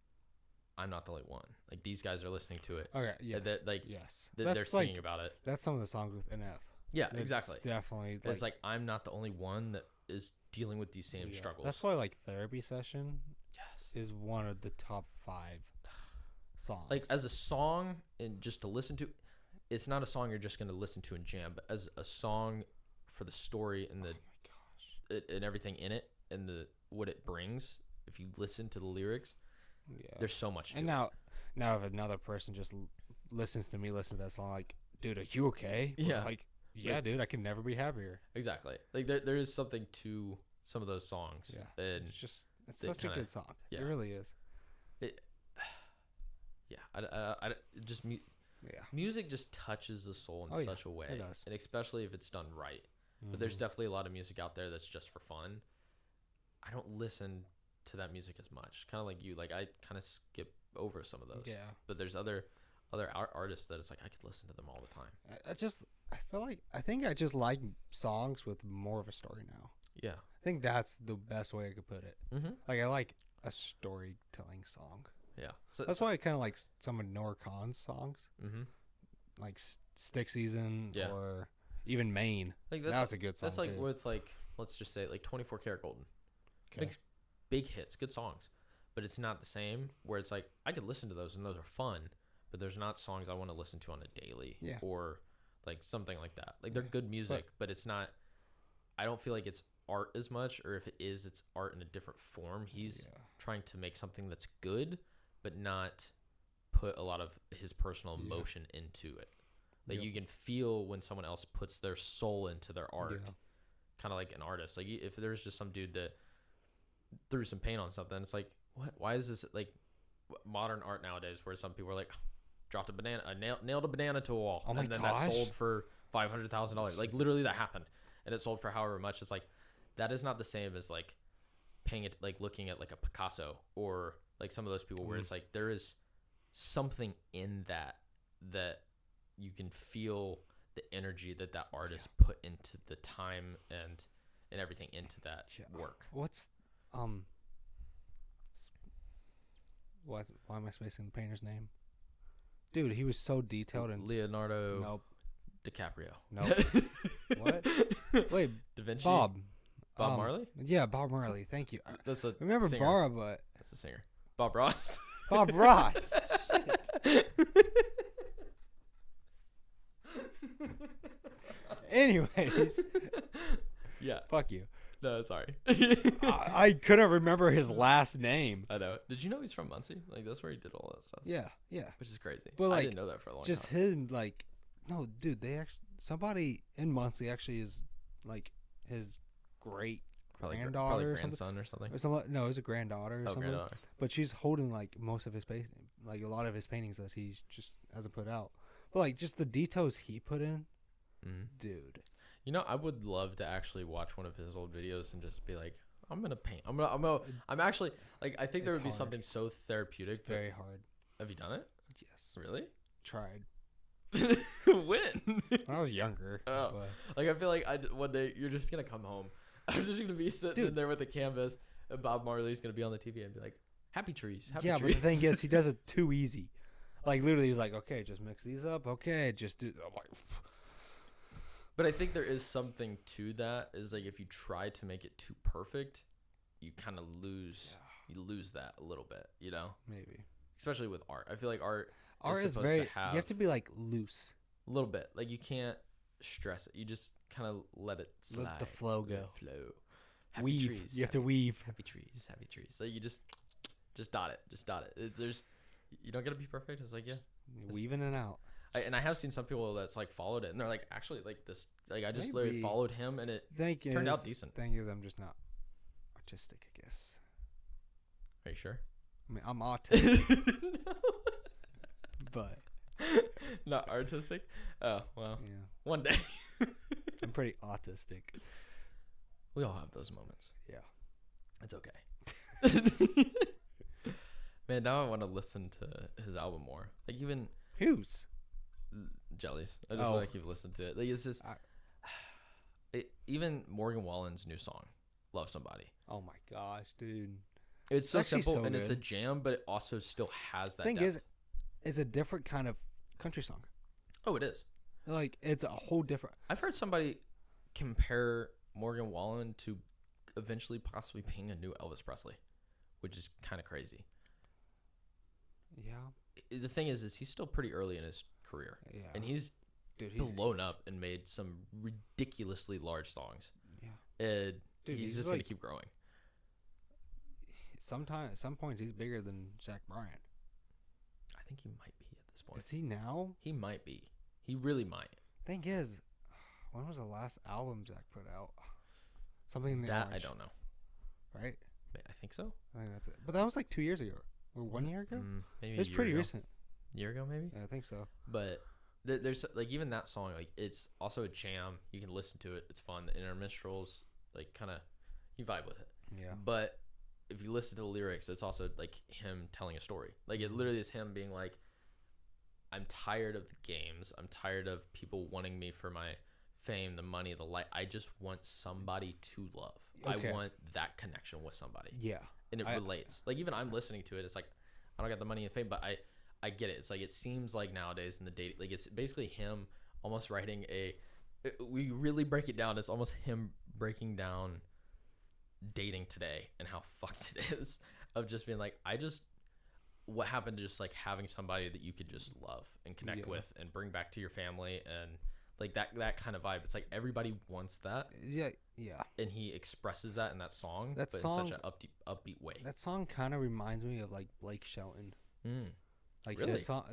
I'm not the only one. Like these guys are listening to it. Okay. Yeah. That like yes. They're singing about it. That's some of the songs with NF. Yeah, exactly. Definitely. It's like I'm not the only one that is dealing with these same struggles. That's why like therapy session is one of the top 5 songs. Like as a song and just to listen to, it's not a song you're just going to listen to and jam, but as a song for the story and and everything in it and what it brings, if you listen to the lyrics, there's so much to and it. Now if another person just listens to me listen to that song, like, dude, are you okay? Yeah. Like, yeah, dude, I can never be happier. Exactly. Like there is something to some of those songs. Yeah. And it's such a good song. Yeah. It really is. Music just touches the soul in such a way. It does. And especially if it's done right. But there's definitely a lot of music out there that's just for fun. I don't listen to that music as much. Kind of like you. Like I kind of skip over some of those. Yeah. But there's other artists that it's like I could listen to them all the time. I think I just like songs with more of a story now. Yeah. I think that's the best way I could put it. Mm-hmm. Like I like a storytelling song. Yeah. That's why I kind of like some of Noah Kahan's songs. Mm-hmm. Like Stick Season or even Maine. Like that's a good song. That's like too. with like, let's just say like 24 Karat Golden. Okay. Makes big hits, good songs. But it's not the same where it's like I could listen to those and those are fun, but there's not songs I want to listen to on a daily or like something like that. Like they're good music, but it's not, I don't feel like it's art as much, or if it is, it's art in a different form. He's trying to make something that's good, but not put a lot of his personal emotion into it. Like you can feel when someone else puts their soul into their art, kind of like an artist. Like if there's just some dude that threw some paint on something, it's like, what? Why is this like modern art nowadays where some people are like, dropped a banana, nailed a banana to a wall, and then that sold for $500,000. Like literally that happened, and it sold for however much. It's like that is not the same as like paying it, like looking at like a Picasso or like some of those people where it's like there is something in that you can feel the energy that artist put into the time and everything into that work. Why am I spacing the painter's name? Dude, he was so detailed and Leonardo DiCaprio. Nope. What? Wait, Da Vinci. Bob Marley? Yeah, Bob Marley. Thank you. That's a remember singer. Bara, but That's a singer. Bob Ross. Bob Ross. Anyways. Yeah. Fuck you. No, sorry. I couldn't remember his last name. I know. Did you know he's from Muncie? Like that's where he did all that stuff. Yeah. Which is crazy. But I didn't know that for a long just time. him, like, no, dude. They actually somebody in Muncie actually is like his great granddaughter or grandson or something. No, it's a granddaughter or something. Granddaughter. But she's holding like most of his like a lot of his paintings that he's just hasn't put out. But like just the details he put in, dude. You know, I would love to actually watch one of his old videos and just be like, I'm gonna paint. I'm actually like, I think there would be something so therapeutic. It's very hard. Have you done it? Yes. Really? Tried. When? When I was younger. Oh. But Like I feel like one day you're just gonna come home. I'm just gonna be sitting in there with a canvas, and Bob Marley's gonna be on the TV and be like, "Happy trees, happy trees." but the thing is, he does it too easy. Like literally, he's like, "Okay, just mix these up. Okay, just do." I'm like, but I think there is something to that. Is like if you try to make it too perfect, you kind of lose. You lose that a little bit, you know. maybe. Especially with art, I feel like art Art is supposed very. to have You have to be like loose. a little bit. Like you can't stress it. You just kind of let it slide. Let the flow go. Let it flow. Happy Weave. trees, You have to weave. happy trees, happy trees. So you just dot it. Just dot it. You don't gotta be perfect. It's like Weaving it out. And I have seen some people that's like followed it, and they're like, actually, like this, like I just Maybe. literally followed him, and it turned out decent. Thing is, I'm just not artistic, I guess. Are you sure? I mean, I'm autistic, but Not artistic. Oh well, yeah, one day. I'm pretty autistic. We all have those moments. Yeah, It's okay. Man, now I want to listen to his album more. Like even who's Jellies. I just want to keep listening to it. Like it's just even Morgan Wallen's new song, "Love Somebody." Oh my gosh, dude! It's so simple so and it's a good. jam, but it also still has that. Thing depth. is, it's a different kind of country song. Oh, it is. Like it's a whole different. I've heard somebody compare Morgan Wallen to eventually possibly being a new Elvis Presley, which is kind of crazy. Yeah, the thing is he's still pretty early in his career. Yeah. And he's blown up and made some ridiculously large songs. Yeah. And he's just going to keep growing. Some points he's bigger than Zach Bryan. I think he might be at this point. Is he now? He might be. He really might. Thing is, when was the last album Zach put out? Something in the that orange. I don't know. Right? I think so. I think that's it. But that was like 2 years ago. Or 1 year ago? Maybe it's pretty recent. Year ago, maybe? Yeah, I think so. But there's like even that song, like it's also a jam. You can listen to it. It's fun. The interminstrels, like kind of, you vibe with it. Yeah. But if you listen to the lyrics, it's also like him telling a story. Like it literally is him being like, I'm tired of the games. I'm tired of people wanting me for my fame, the money, the light. I just want somebody to love. Okay. I want that connection with somebody. Yeah. And it relates. Like even I'm listening to it. It's like, I don't got the money and fame, but I get it. It's like, it seems like nowadays in the dating, like it's basically him almost writing we really break it down. It's almost him breaking down dating today and how fucked it is, of just being like, what happened to just like having somebody that you could just love and connect with and bring back to your family, and like that kind of vibe. It's like everybody wants that. Yeah. And he expresses that in that song, in such an upbeat way. That song kind of reminds me of like Blake Shelton. Like really? His song,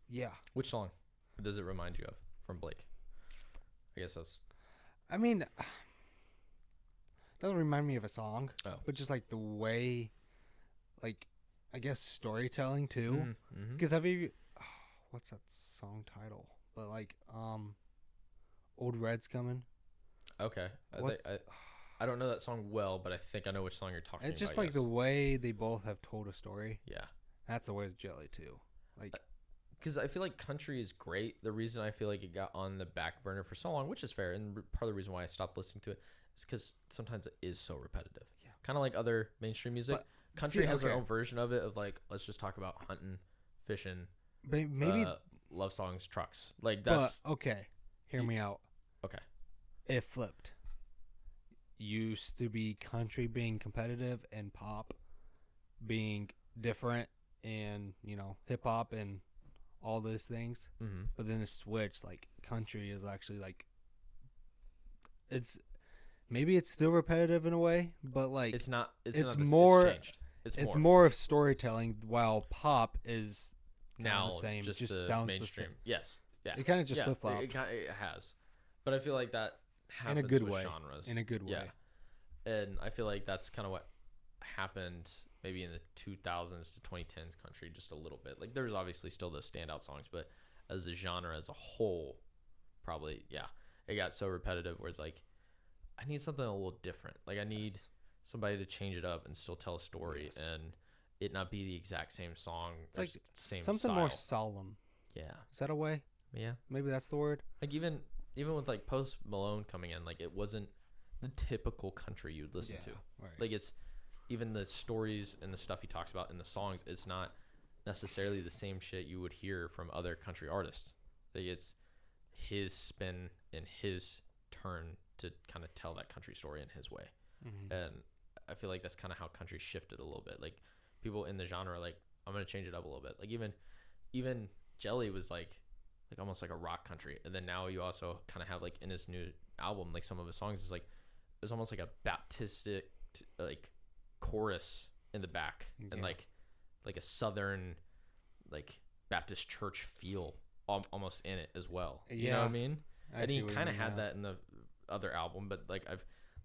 yeah. Which song does it remind you of from Blake? I guess that's. I mean, it doesn't remind me of a song, but just like the way, like, I guess storytelling too. Because have you, what's that song title? But like, Old Red's Coming. Okay, I don't know that song well, but I think I know which song you're talking about. It's just like the way they both have told a story. Yeah, that's the way with Jelly too. Like, because I feel like country is great. The reason I feel like it got on the back burner for so long, which is fair, and part of the reason why I stopped listening to it is because sometimes it is so repetitive. Yeah, kind of like other mainstream music. But, country has their own version of it, of like, let's just talk about hunting, fishing, maybe love songs, trucks. Like that's okay. Hear me out. Okay. It flipped. Used to be country being competitive and pop being different, and hip hop and all those things. But then it switched. Like country is actually like, it's still repetitive in a way, but like it's not. It's not more. It's changed. It's more of storytelling, while pop is now the same. Just it just the sounds mainstream. Yes. Yeah. It kind of just flip flopped. It has, but I feel like that happens in a good with way. Genres. In a good way. Yeah. And I feel like that's kind of what happened maybe in the 2000s to 2010s country, just a little bit. Like there's obviously still those standout songs, but as a genre as a whole, probably it got so repetitive. Where it's like, I need something a little different. Like I need somebody to change it up and still tell a story, and it not be the exact same song. It's like same something style. More solemn. Yeah. Is that a way? Yeah. Maybe that's the word. Like even with like Post Malone coming in, like it wasn't the typical country you'd listen to. Right. Like it's even the stories and the stuff he talks about in the songs, it's not necessarily the same shit you would hear from other country artists. Like it's his spin and his turn to kind of tell that country story in his way. And I feel like that's kind of how country shifted a little bit. Like people in the genre are like, I'm going to change it up a little bit. Like even Jelly was like almost like a rock country. And then now you also kind of have like in his new album, like some of his songs is like, there's almost like a Baptistic like chorus in the back, and like a Southern like Baptist church feel almost in it as well. You know what I mean? And he kind of had that in the other album, but like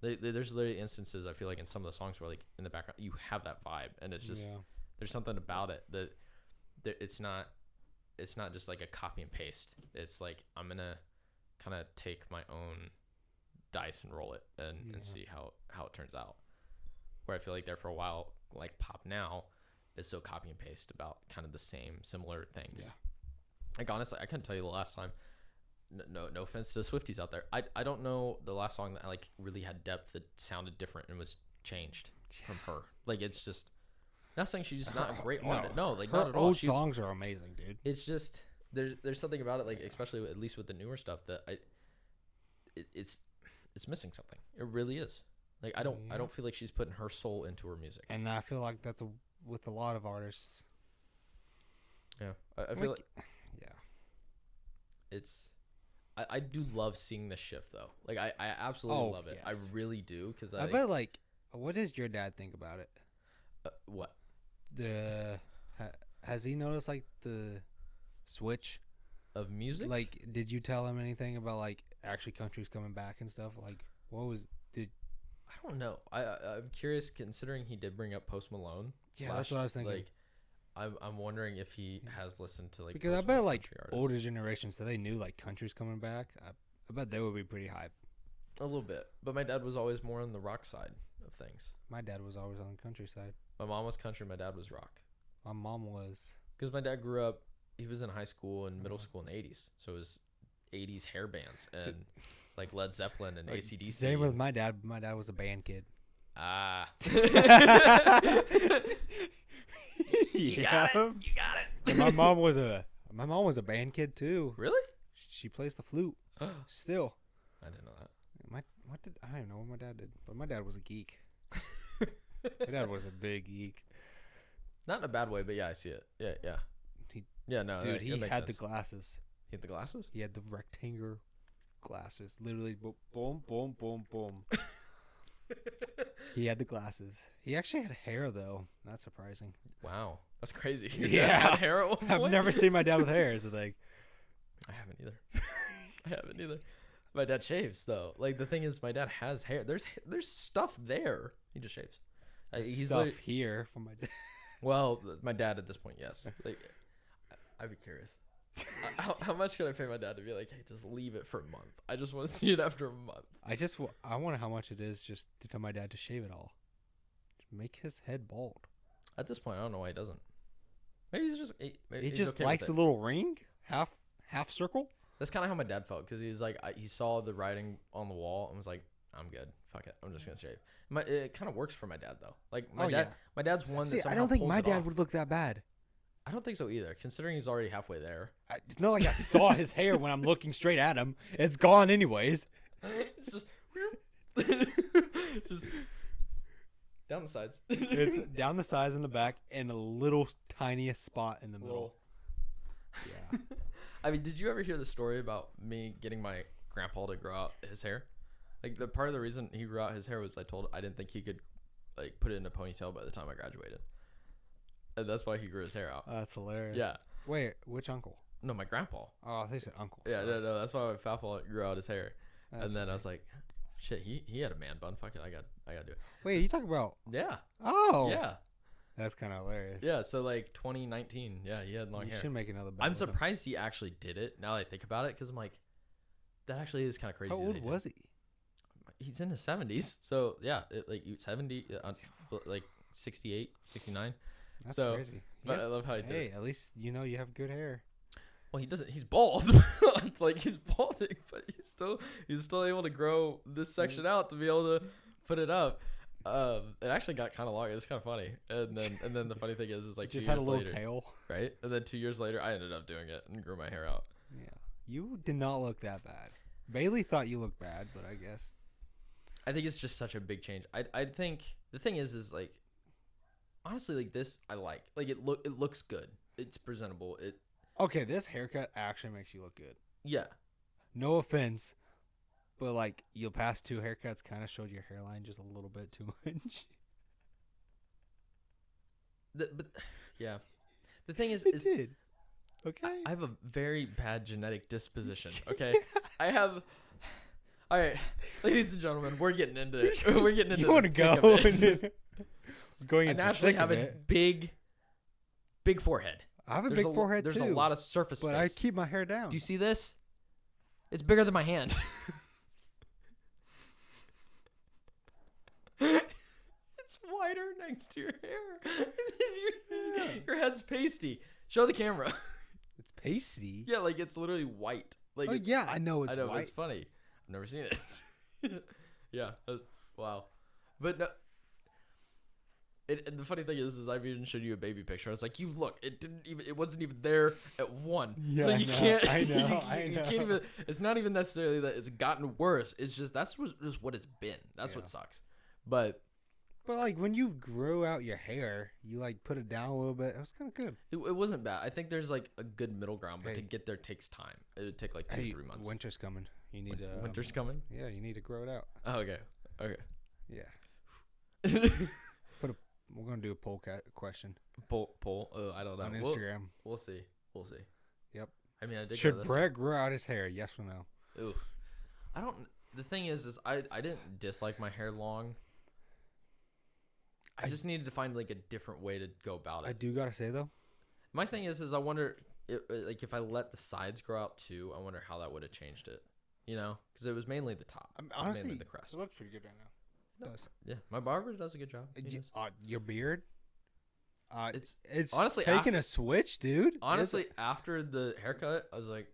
there's literally instances I feel like in some of the songs where like in the background you have that vibe, and it's just there's something about it that it's not just like a copy and paste. It's like I'm gonna kind of take my own dice and roll it and see how it turns out. Where I feel like there for a while, like pop now is so copy and paste about kind of the similar things. Like honestly, I couldn't tell you the last time. No offense to Swifties out there. I don't know the last song that like really had depth that sounded different and was changed from her. Like it's just not saying she's just not a great artist. No, like not at all. Old songs are amazing, dude. It's just there's something about it, like especially at least with the newer stuff that it's missing something. It really is. Like I don't feel like she's putting her soul into her music. And I feel like that's with a lot of artists. Yeah, I feel like yeah. it's. I do love seeing the shift though. Like I absolutely love it. Yes. I really do because I bet like, what does your dad think about it? What Has he noticed like the switch of music? Like, did you tell him anything about like actually countries coming back and stuff? Like, I don't know. I'm curious considering he did bring up Post Malone. Yeah, that's what I was thinking. Like, I'm wondering if he has listened to like because Post I bet Malone's like country artists. older generations, so they knew like countries coming back. I bet they would be pretty hype. A little bit, but my dad was always more on the rock side of things. My dad was always on the countryside. My mom was country. My dad was rock. My mom was because my dad grew up. He was in high school and middle school in the 80s, so it was 80s hair bands and like Led Zeppelin and like, AC/DC. Same with my dad. My dad was a band kid. Ah. You got it. And my mom was a band kid too. Really? She plays the flute. Still. I didn't know that. I don't know what my dad did, but my dad was a geek. My dad was a big geek. Not in a bad way, but yeah, I see it. Yeah. Dude, he had the glasses. He had the glasses? He had the rectangular glasses. Literally, boom, boom, boom, boom. He had the glasses. He actually had hair, though. Not surprising. Wow. That's crazy. Yeah. Had hair at one point? I've never seen my dad with hair, is the thing. I haven't either. My dad shaves, though. Like, the thing is, my dad has hair. There's stuff there. He just shaves. He's stuff here from my dad. Well, my dad at this point, yes. Like, I'd be curious. How much could I pay my dad to be like, hey, just leave it for a month? I just want to see it after a month. I wonder how much it is just to tell my dad to shave it all. Just make his head bald. At this point, I don't know why he doesn't. Maybe he's just he just okay likes the little ring, half circle. That's kind of how my dad felt because he's like he saw the writing on the wall and was like, I'm good. Fuck it. I'm just gonna shave. It kind of works for my dad though. Like my dad's one. See, that I don't think my dad would look that bad. I don't think so either, considering he's already halfway there. It's not like I saw his hair when I'm looking straight at him. It's gone anyways. It's just just down the sides. It's down the sides and the back and a little tiniest spot in the middle. Yeah. I mean, did you ever hear the story about me getting my grandpa to grow out his hair? Like, the part of the reason he grew out his hair was I didn't think he could, like, put it in a ponytail by the time I graduated. And that's why he grew his hair out. That's hilarious. Yeah. Wait, which uncle? No, my grandpa. Oh, they said uncle. Yeah, no, that's why my papa grew out his hair. That's and then funny. I was like, shit, he had a man bun. Fuck it, I got to do it. Wait, you talking about? Yeah. Oh. Yeah. That's kind of hilarious. Yeah, so like 2019, yeah, he had long hair. You should make another. I'm surprised he actually did it. Now that I think about it, because I'm like, that actually is kind of crazy. How old was he? He's in his 70s, so yeah, 70, like 68, 69. That's so crazy. But I love how he did it. Hey, at least you know you have good hair. Well, he doesn't. He's bald. Like, he's balding, but he's still able to grow this section out to be able to put it up. It actually got kind of long. It was kind of funny. And then the funny thing is like just 2 had years a little later, tail, right? And then 2 years later, I ended up doing it and grew my hair out. Yeah, you did not look that bad. Bailey thought you looked bad, but I guess I think it's just such a big change. I think the thing is like, honestly, like this, I like it looks good. It's presentable. Okay, this haircut actually makes you look good. Yeah. No offense, but like your past 2 haircuts kind of showed your hairline just a little bit too much. But yeah, the thing is, It did. Okay. I have a very bad genetic disposition. Okay, I have. All right, ladies and gentlemen, we're getting into it. We're getting into. You want to go? Going I into naturally thick have of a it. big forehead. I have a big forehead There's too. a lot of surface but space. I keep my hair down. Do you see this? It's bigger than my hand. It's wider next to your hair. Your head's pasty. Show the camera. It's pasty. Yeah, like it's literally white. Like Oh yeah, I know it's I know, white. it's funny. I've never seen it. Yeah. Wow. But no. The funny thing is I've even showed you a baby picture. I was like, you look, it wasn't even there at 1. Yeah, so you can't. I know. You can't even. It's not even necessarily that it's gotten worse. It's just just what it's been. That's what sucks. But But like when you grow out your hair, you like put it down a little bit. It was kind of good. It wasn't bad. I think there's like a good middle ground, but to get there takes time. It would take like 2 to 3 months. Winter's coming. You need to. Winter's coming. Yeah, you need to grow it out. Oh, okay. Yeah. We're gonna do a poll question. Poll. Oh, I don't know. On Instagram. We'll see. Yep. I mean, I did. Should Bret grow out his hair? Yes or no? Ooh. I don't. The thing is I didn't dislike my hair long. I just needed to find like a different way to go about it. I do gotta say though, my thing is I wonder if I let the sides grow out too. I wonder how that would have changed it. You know, because it was mainly the top. Honestly, mainly the crest. It looks pretty good right now. Yeah, my barber does a good job. Your beard, it's honestly taking a switch, dude. Honestly, after the haircut, I was like,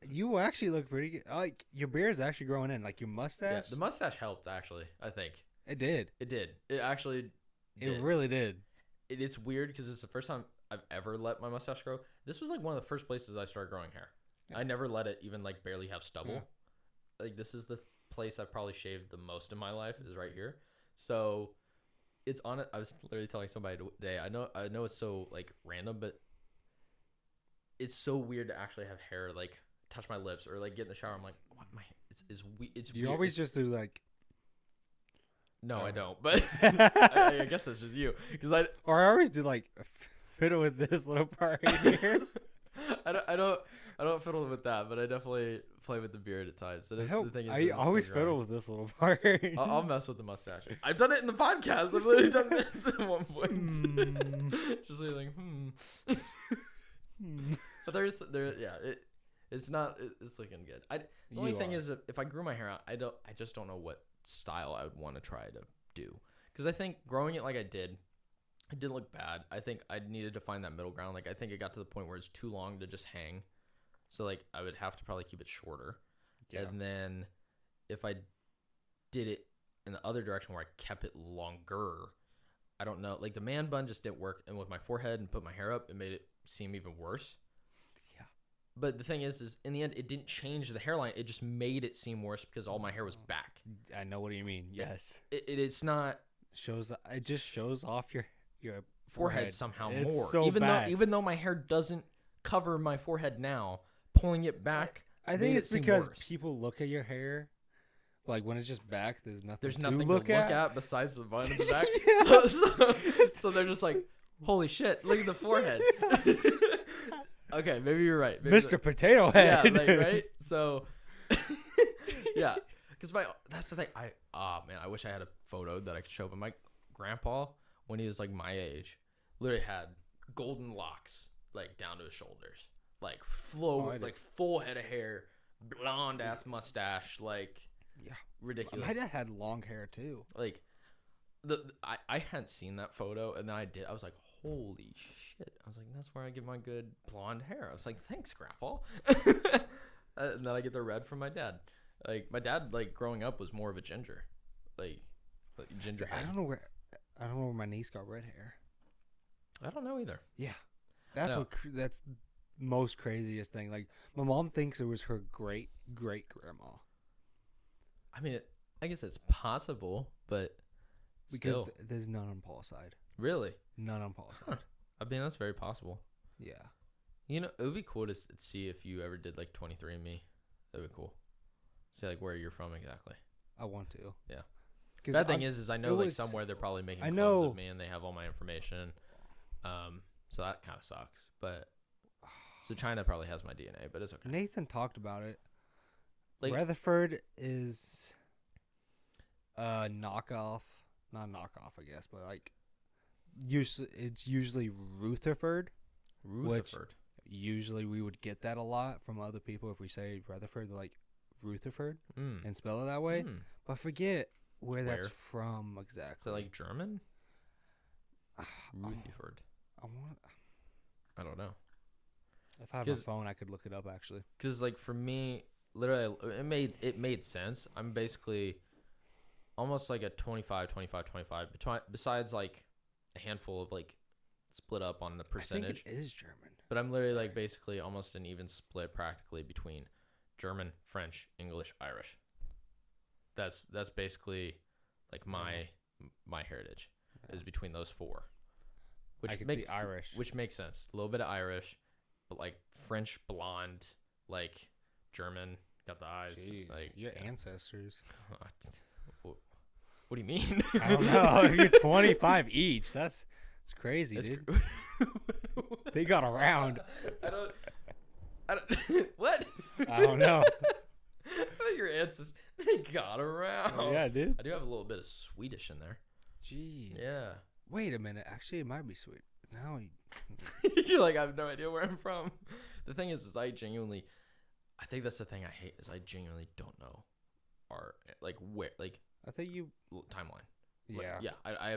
you actually look pretty good. Like your beard's actually growing in, like your mustache. Yeah, the mustache helped actually. I think it did. It actually. It really did. It's weird because it's the first time I've ever let my mustache grow. This was like one of the first places I started growing hair. Yeah. I never let it even like barely have stubble. Yeah. Like this is the place I've probably shaved the most in my life is right here. So it's on it. I was literally telling somebody today. I know it's so like random, but it's so weird to actually have hair like touch my lips or like get in the shower. I'm like, what? It's you weird. Always just do like. No, I don't. But I guess that's just you, because I always do like fiddle with this little part right here. I don't fiddle with that, but I definitely play with the beard at times. So the thing is, I always fiddle with this little part. I'll mess with the mustache. I've done it in the podcast. I've literally done this at one point. Just like But it's looking good. The only thing is, if I grew my hair out, I just don't know what style I would want to try to do, because I think growing it like I did, it didn't look bad. I think I needed to find that middle ground. Like I think it got to the point where it's too long to just hang, so like I would have to probably keep it shorter. Yeah. And then if I did it in the other direction where I kept it longer, I don't know, like the man bun just didn't work, and with my forehead and put my hair up, it made it seem even worse. But the thing is in the end, it didn't change the hairline. It just made it seem worse because all my hair was back. I know what you mean. Yes. It's not. It just shows off your forehead somehow it's more. So even though my hair doesn't cover my forehead now, pulling it back. I think it's because people look at your hair. Like when it's just back, there's nothing to look at besides the bun in the back. So they're just like, holy shit, look at the forehead. Okay, maybe you're right. Mr. Potato Head. Yeah, like, right? So, yeah. Because that's the thing. I wish I had a photo that I could show. But my grandpa, when he was like my age, literally had golden locks, like down to his shoulders. Like full head of hair, blonde ass mustache, like ridiculous. My dad had long hair too. Like, I hadn't seen that photo, and then I did. I was like, holy shit. I was like, that's where I get my good blonde hair. I was like, thanks, Grandpa. And then I get the red from my dad. Like, my dad, like, growing up was more of a ginger. Like ginger hair. I don't know where my niece got red hair. I don't know either. Yeah. That's most craziest thing. Like, my mom thinks it was her great grandma. I mean, I guess it's possible, but because still. There's none on Paul's side. Really? None on Paul's side. I mean, that's very possible. Yeah. You know, it would be cool to see if you ever did like 23andMe. That'd be cool. See like where you're from exactly. I want to. Yeah. Bad thing is I know like somewhere they're probably making clones of me and they have all my information. So that kind of sucks. But so China probably has my DNA, but it's okay. Nathan talked about it. Like, Rutherford is a knockoff. Not knockoff, I guess, but like it's usually Rutherford. Which usually we would get that a lot from other people if we say Rutherford, they're like Rutherford and spell it that way. But I forget where that's from exactly. Is it like German? Rutherford. I don't know. If I have a phone, I could look it up actually. Because like for me, literally, it made sense. I'm basically almost like a 25. Besides like a handful of like split up on the percentage. I think it is German. But I'm literally like basically almost an even split practically between German, French, English, Irish. That's basically like my my heritage is between those four. I can see Irish. Which makes sense. A little bit of Irish, but like French blonde, like German, got the eyes. Jeez, like your ancestors. What do you mean? I don't know. You're 25 each. That's crazy, dude. They got around. I don't. What? I don't know. Your ancestors, they got around. Yeah, dude. I do have a little bit of Swedish in there. Jeez. Yeah. Wait a minute. Actually, it might be sweet. Now you're like, I have no idea where I'm from. The thing is I think that's the thing I hate is I genuinely don't know our like where like I think you timeline. Yeah. Like, yeah. I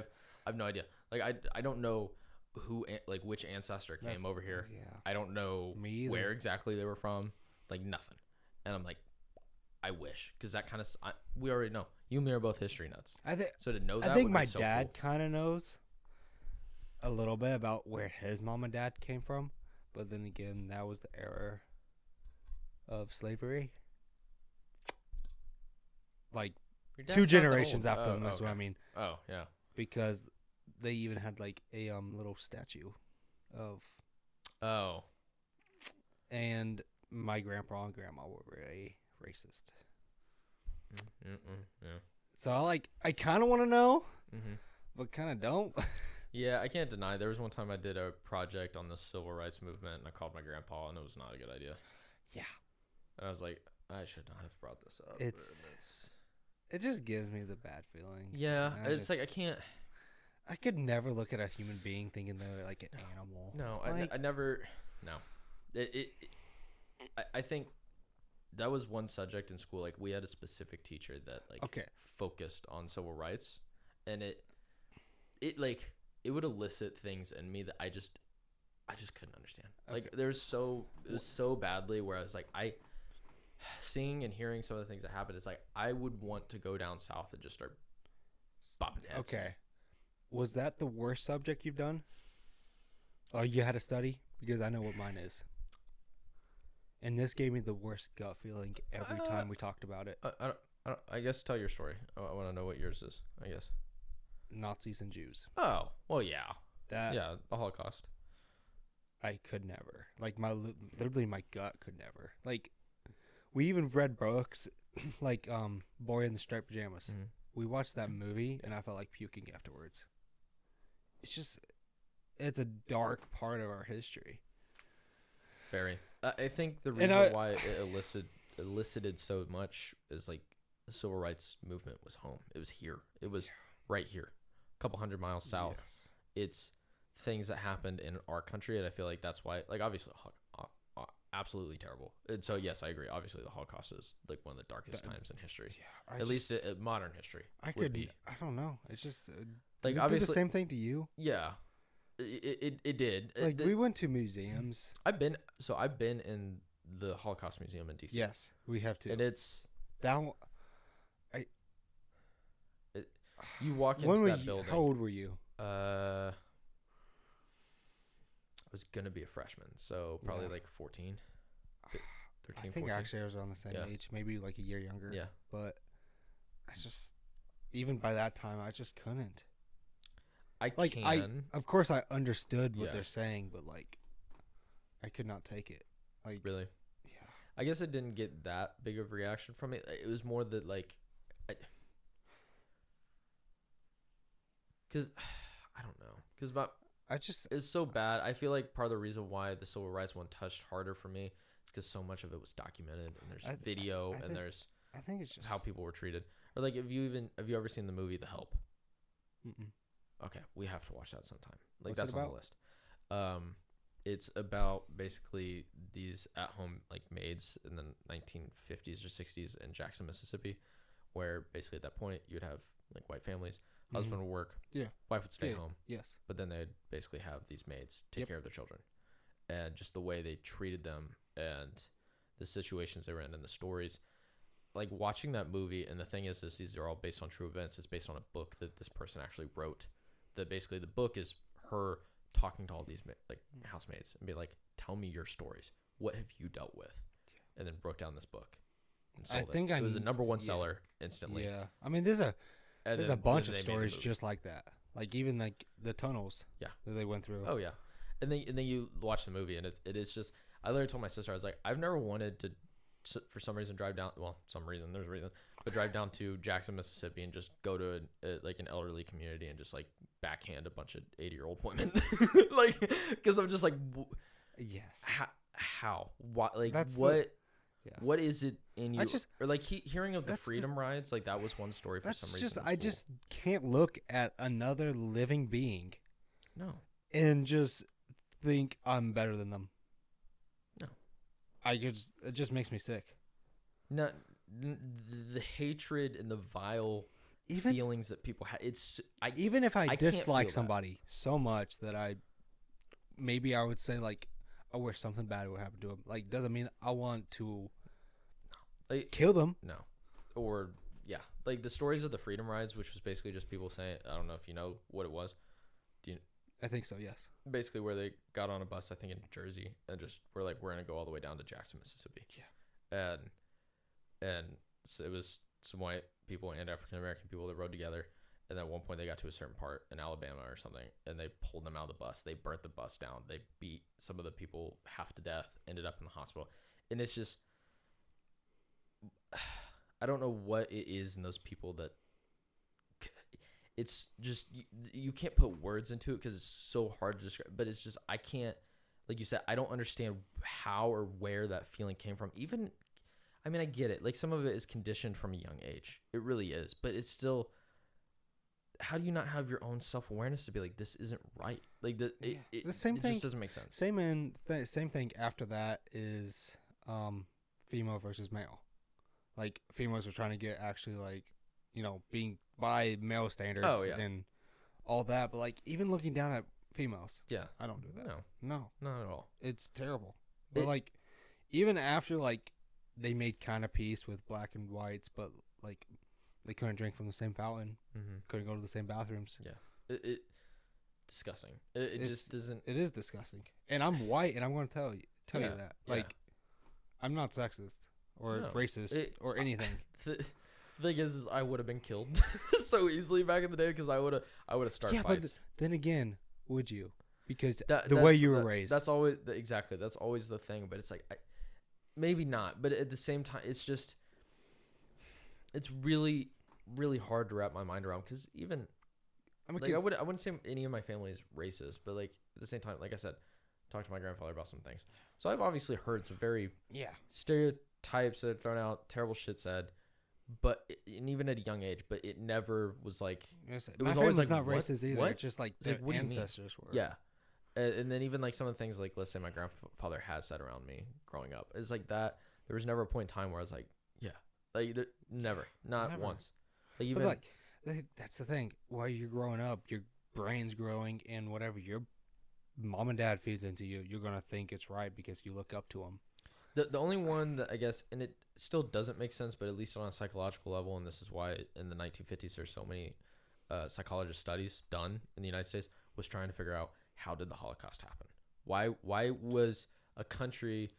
have no idea. Like I don't know who like which ancestor came over here. Yeah. I don't know where exactly they were from. Like nothing. And I'm like, I wish, because that kind of we already know. You and me are both history nuts. So to know that, I think would my be so dad cool. kind of knows a little bit about where his mom and dad came from, but then again, that was the era of slavery. Like 2 generations after them. That's what I mean. Oh yeah. Because they even had like a little statue of. Oh. And my grandpa and grandma were very racist. Yeah. So I kind of want to know, Mm-hmm. but kind of don't. Yeah, I can't deny. There was one time I did a project on the civil rights movement, and I called my grandpa, and it was not a good idea. Yeah. And I was like, I should not have brought this up. It just gives me the bad feeling. Yeah, it's like I can't. I could never look at a human being thinking they're like an animal. No, like, I never. No, I think that was one subject in school. Like we had a specific teacher that focused on civil rights, and it would elicit things in me that I just couldn't understand. Okay. Like it was so badly where I was like seeing and hearing some of the things that happened. It's like I would want to go down south and just start bopping heads. Okay, was that the worst subject you've done? Or you had to study? Because I know what mine is. And this gave me the worst gut feeling every time we talked about it. I guess tell your story. I want to know what yours is, I guess. Nazis and Jews. Oh, well, yeah. The Holocaust. I could never. Like, literally my gut could never. Like, we even read books, like, Boy in the Striped Pajamas. Mm-hmm. We watched that movie, and I felt like puking afterwards. It's a dark part of our history. Very. I think the reason why it elicited so much is like the civil rights movement was home. It was here. It was right here, a couple 100 miles south. Yes. It's things that happened in our country, and I feel like that's why. Like obviously, absolutely terrible. And so yes, I agree. Obviously, the Holocaust is like one of the darkest times in history. Yeah, at least modern history. I don't know. It's just like did obviously the same thing to you. Yeah. It did. Like we went to museums. I've been in the Holocaust Museum in DC. Yes, we have to. And it's that one. You walk into that building. How old were you? I was gonna be a freshman, so probably like 14, 13, I think 14. actually I was around the same age, maybe like a year younger. Yeah, but I just even by that time I just couldn't. Of course I understood what they're saying, but like I could not take it. Like really? Yeah. I guess it didn't get that big of a reaction from it. It was more that like, because I don't know, because it's so bad. I feel like part of the reason why the civil rights one touched harder for me is because so much of it was documented, and there's video, and there's I think it's just how people were treated. Or like, have you ever seen the movie The Help? Mm-mm. Okay, we have to watch that sometime. Like What's that's on the list. It's about basically these at-home like maids in the 1950s or 60s in Jackson, Mississippi, where basically at that point you would have like white families, husband would work, wife would stay home, but then they'd basically have these maids take care of their children, and just the way they treated them and the situations they were in and the stories. Like watching that movie, and the thing is these are all based on true events. It's based on a book that this person actually wrote. That basically the book is her talking to all these like housemaids and be like, tell me your stories. What have you dealt with? And then broke down this book and sold it. It was a number one seller instantly. Yeah. I mean, there's a And There's then, a bunch then of they made the stories movie. just like that. Like even like the tunnels. Yeah. That they went through. Oh yeah, and then you watch the movie and it is just. I literally told my sister, I was like, I've never wanted to for some reason drive down. Well, some reason there's a reason, but drive down to Jackson, Mississippi, and just go to like an elderly community and just like backhand a bunch of 80-year-old women, like because I'm just like, Yes. how what like That's what. Yeah. What is it in you? Or like hearing of the that's freedom rides, like that was one story for some reason. I just can't look at another living being no. and just think I'm better than them. No. It just makes me sick. No, the hatred and the vile feelings that people have. Even if I dislike feel somebody so much that I would say like, I wish something bad would happen to him. Like, doesn't mean I want to kill them. No. Or, yeah. Like, the stories of the freedom rides, which was basically just people saying, I don't know if you know what it was. I think so, yes. Basically where they got on a bus, I think in Jersey, and just were like, we're going to go all the way down to Jackson, Mississippi. Yeah. And so it was some white people and African-American people that rode together. And at one point they got to a certain part in Alabama or something, and they pulled them out of the bus. They burnt the bus down. They beat some of the people half to death, ended up in the hospital. And it's just, I don't know what it is in those people that, it's just, you can't put words into it because it's so hard to describe. But it's just, I can't, like you said, I don't understand how or where that feeling came from. Even, I mean, I get it. Like some of it is conditioned from a young age. It really is. But it's still, how do you not have your own self-awareness to be like, this isn't right? Like the same thing just doesn't make sense. Same thing after that is female versus male. Like females are trying to get actually like, being by male standards and all that. But like even looking down at females, I don't do that. No, not at all. It's terrible. But like even after like they made kind of peace with black and whites, but like they couldn't drink from the same fountain, couldn't go to the same bathrooms. Yeah, it disgusting. It just doesn't. It is disgusting. And I'm white, and I'm going to tell you that. Like, I'm not sexist or racist or anything. The thing is I would have been killed so easily back in the day because I would have started fights. But then again, would you? Because the way you were raised. That's always exactly. That's always the thing. But it's like, maybe not. But at the same time, it's just. It's really, really hard to wrap my mind around because even, I wouldn't say any of my family is racist, but like at the same time, like I said, talked to my grandfather about some things. So I've obviously heard some very stereotypes that are thrown out, terrible shit said, but and even at a young age, but it never was like it was always like not racist either. It's just like their ancestors were. Yeah, and then even like some of the things like let's say my grandfather has said around me growing up, it's like that. There was never a point in time where I was like, like never, not once. Like even but like that's the thing. While you're growing up, your brain's growing, and whatever your mom and dad feeds into you, you're gonna think it's right because you look up to them. The only one that I guess, and it still doesn't make sense, but at least on a psychological level, and this is why in the 1950s there's so many psychologist studies done in the United States, was trying to figure out how did the Holocaust happen? Why was a country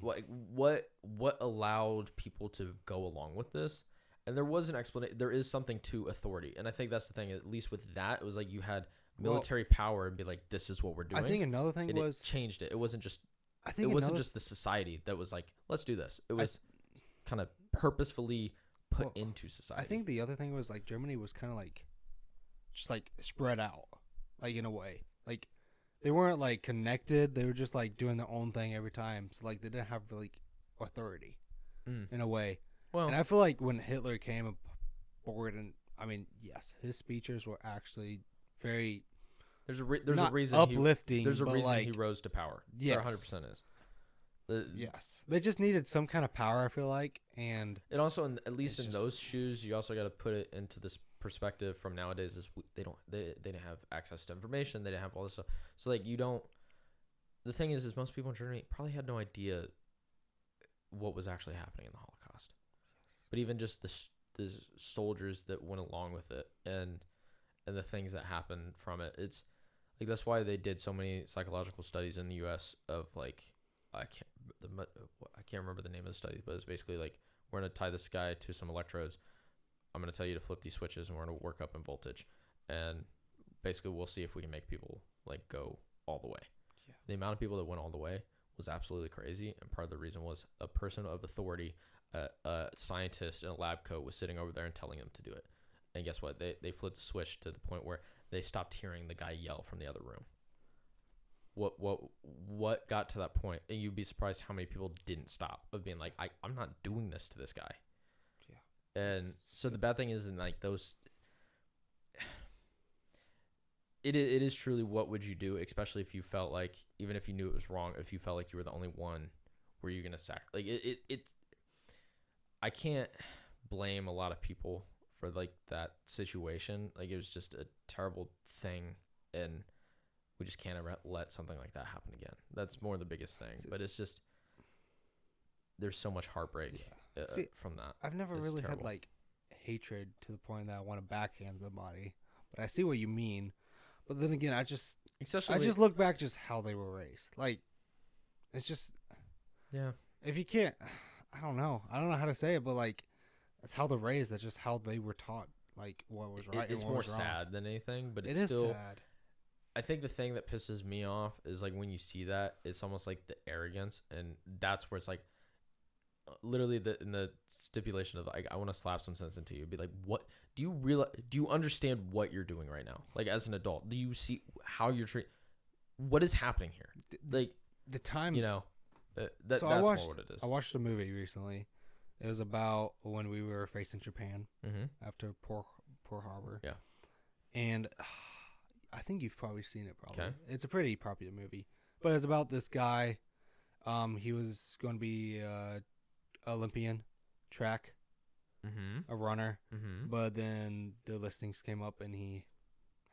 like what allowed people to go along with this? And there was an explanation. There is something to authority, and I think that's the thing. At least with that, it was like you had military power and be like, "This is what we're doing." I think another thing was it changed it. It wasn't just. It wasn't just the society that was like, "Let's do this." It was kind of purposefully put into society. I think the other thing was like Germany was kind of like, just like spread out, like in a way, like. They weren't like connected. They were just like doing their own thing every time. So like they didn't have really authority in a way. Well, and I feel like when Hitler came aboard, and I mean, yes, his speeches were actually very. There's a reason uplifting. There's a reason he rose to power. Yes, 100% is. Yes, they just needed some kind of power. I feel like, and also at least in those shoes, you also got to put it into this perspective from nowadays is they didn't have access to information. They didn't have all this stuff. So like the thing is most people in Germany probably had no idea what was actually happening in the Holocaust. But even just the soldiers that went along with it and the things that happened from it, it's like that's why they did so many psychological studies in the U.S. of like I can't remember the name of the study, but it's basically like we're gonna tie this guy to some electrodes. I'm going to tell you to flip these switches, and we're going to work up in voltage, and basically we'll see if we can make people like go all the way. Yeah. The amount of people that went all the way was absolutely crazy, and part of the reason was a person of authority, a scientist in a lab coat, was sitting over there and telling them to do it. And guess what? They flipped the switch to the point where they stopped hearing the guy yell from the other room. What got to that point? And you'd be surprised how many people didn't stop of being like, I'm not doing this to this guy. Yeah. And so the bad thing is, in like those, it is truly, what would you do, especially if you felt like, even if you knew it was wrong, if you felt like you were the only one, were you gonna like it? I can't blame a lot of people for like that situation. Like, it was just a terrible thing, and we just can't ever let something like that happen again. That's more the biggest thing. But it's just, there's so much heartbreak from that. I've never really had like hatred to the point that I want to backhand somebody, but I see what you mean. But then again, I just look back just how they were raised. Like, it's just, yeah. If you can't, I don't know how to say it, but like, that's how they're raised. That's just how they were taught, like, what was right and what was wrong. It's more sad than anything, but it is still sad. I think the thing that pisses me off is like when you see that, it's almost like the arrogance, and that's where it's like, literally in the stipulation of like, I want to slap some sense into you. Be like, what do you realize? Do you understand what you're doing right now? Like, as an adult, do you see how you're treating? What is happening here? Like, the time, that's more what it is. I watched a movie recently. It was about when we were facing Japan after Pearl Harbor. Yeah, and I think you've probably seen it. Probably, okay. It's a pretty popular movie, but it's about this guy. He was going to be Olympian track, a runner, but then the listings came up and he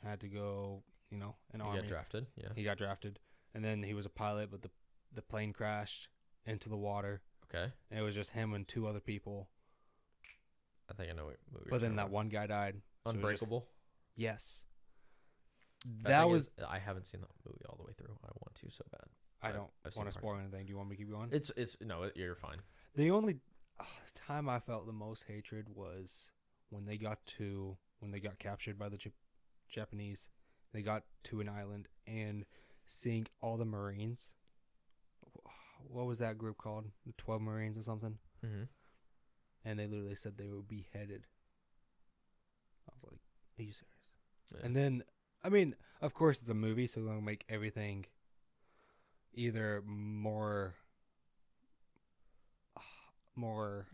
had to go, an army. He got drafted, yeah. He got drafted, and then he was a pilot, but the plane crashed into the water. Okay. And it was just him and two other people. I think I know what movie. But then that one guy died. Unbreakable? Yes. I haven't seen that movie all the way through. I want to so bad. I don't want to spoil anything. Do you want me to keep going? No, you're fine. The only time I felt the most hatred was when they got captured by the Japanese. They got to an island and seeing all the Marines. What was that group called? 12 Marines or something? Mm-hmm. And they literally said they were beheaded. I was like, are you serious? Yeah. And then, I mean, of course it's a movie, so they'll make everything either more,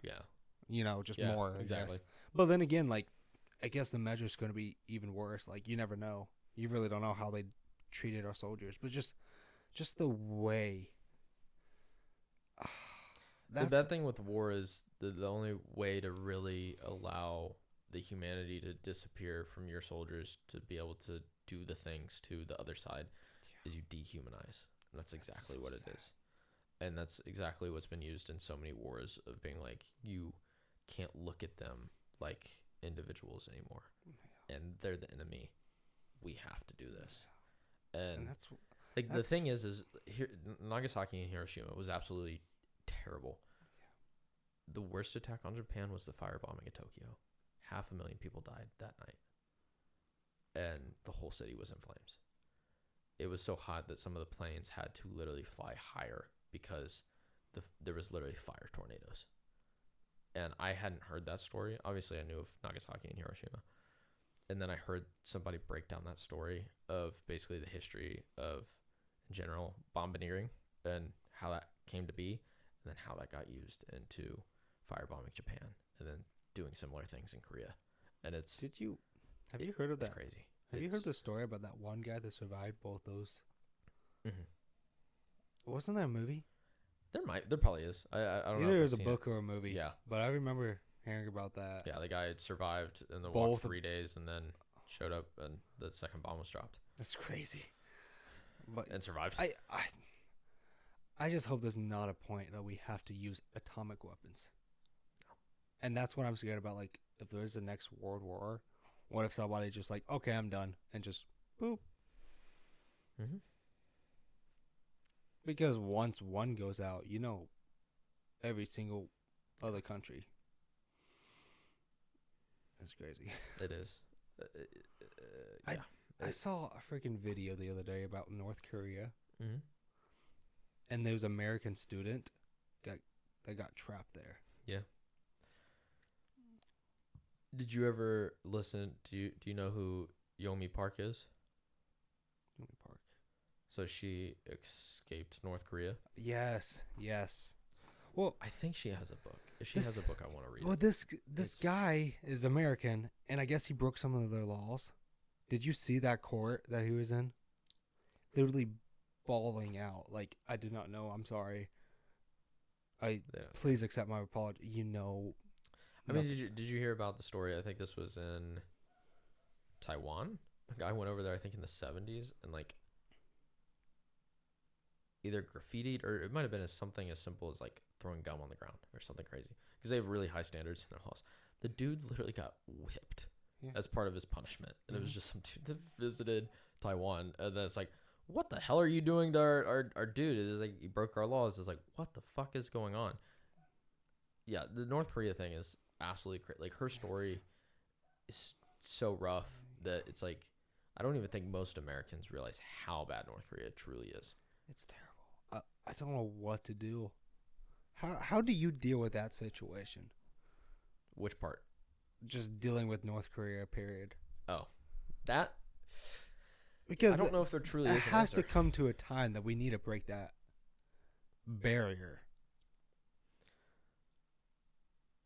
yeah, just more, exactly. But then again, like, I guess the measure's going to be even worse. Like, you never know. You really don't know how they treated our soldiers, but just the way. The bad thing with war is the only way to really allow the humanity to disappear from your soldiers to be able to do the things to the other side is you dehumanize. And that's exactly what it is. And that's exactly what's been used in so many wars, of being like, you can't look at them like individuals anymore. Yeah. And they're the enemy. We have to do this. And that's like, the thing is here, Nagasaki and Hiroshima was absolutely terrible. Yeah. The worst attack on Japan was the firebombing of Tokyo. 500,000 people died that night. And the whole city was in flames. It was so hot that some of the planes had to literally fly higher because there was literally fire tornadoes. And I hadn't heard that story. Obviously, I knew of Nagasaki and Hiroshima. And then I heard somebody break down that story of basically the history of, in general, bombardiering and how that came to be, and then how that got used into firebombing Japan, and then doing similar things in Korea. And have you heard of that? It's crazy. Have you heard the story about that one guy that survived both those? Mm-hmm. Wasn't there a movie? There probably is. I don't know. Either it was a book or a movie. Yeah. But I remember hearing about that. Yeah, the guy had survived in the walk 3 days and then showed up and the second bomb was dropped. That's crazy. And survived. I just hope there's not a point that we have to use atomic weapons. No. And that's what I'm scared about. Like, if there's a next world war, what if somebody just like, okay, I'm done, and just boop. Mm-hmm. Because once one goes out, every single other country. That's crazy. It is. Yeah. I saw a freaking video the other day about North Korea, Mm-hmm. and there was an American student that got trapped there. Yeah. Did you ever listen? Do you know who Yomi Park is? Yomi Park. So she escaped North Korea. Yes. Well, I think she has a book. If she has a book, I want to read it. This guy is American, and I guess he broke some of their laws. Did you see that court that he was in? Literally bawling out, like, I did not know. I'm sorry. Please accept my apology. I mean, did you hear about the story? I think this was in Taiwan. A guy went over there, I think in the 70s, and like either graffitied, or it might have been something as simple as like throwing gum on the ground or something crazy, because they have really high standards in their laws. The dude literally got whipped as part of his punishment, and it was just some dude that visited Taiwan, and then it's like, what the hell are you doing to our dude? It's like, he broke our laws. It's like, what the fuck is going on? Yeah, the North Korea thing is absolutely crazy. Like, her story is so rough that it's like, I don't even think most Americans realize how bad North Korea truly is. It's terrible. I don't know what to do. How do you deal with that situation? Which part? Just dealing with North Korea, period. Oh, that... Because I don't know if there truly is. It has to come to a time that we need to break that barrier.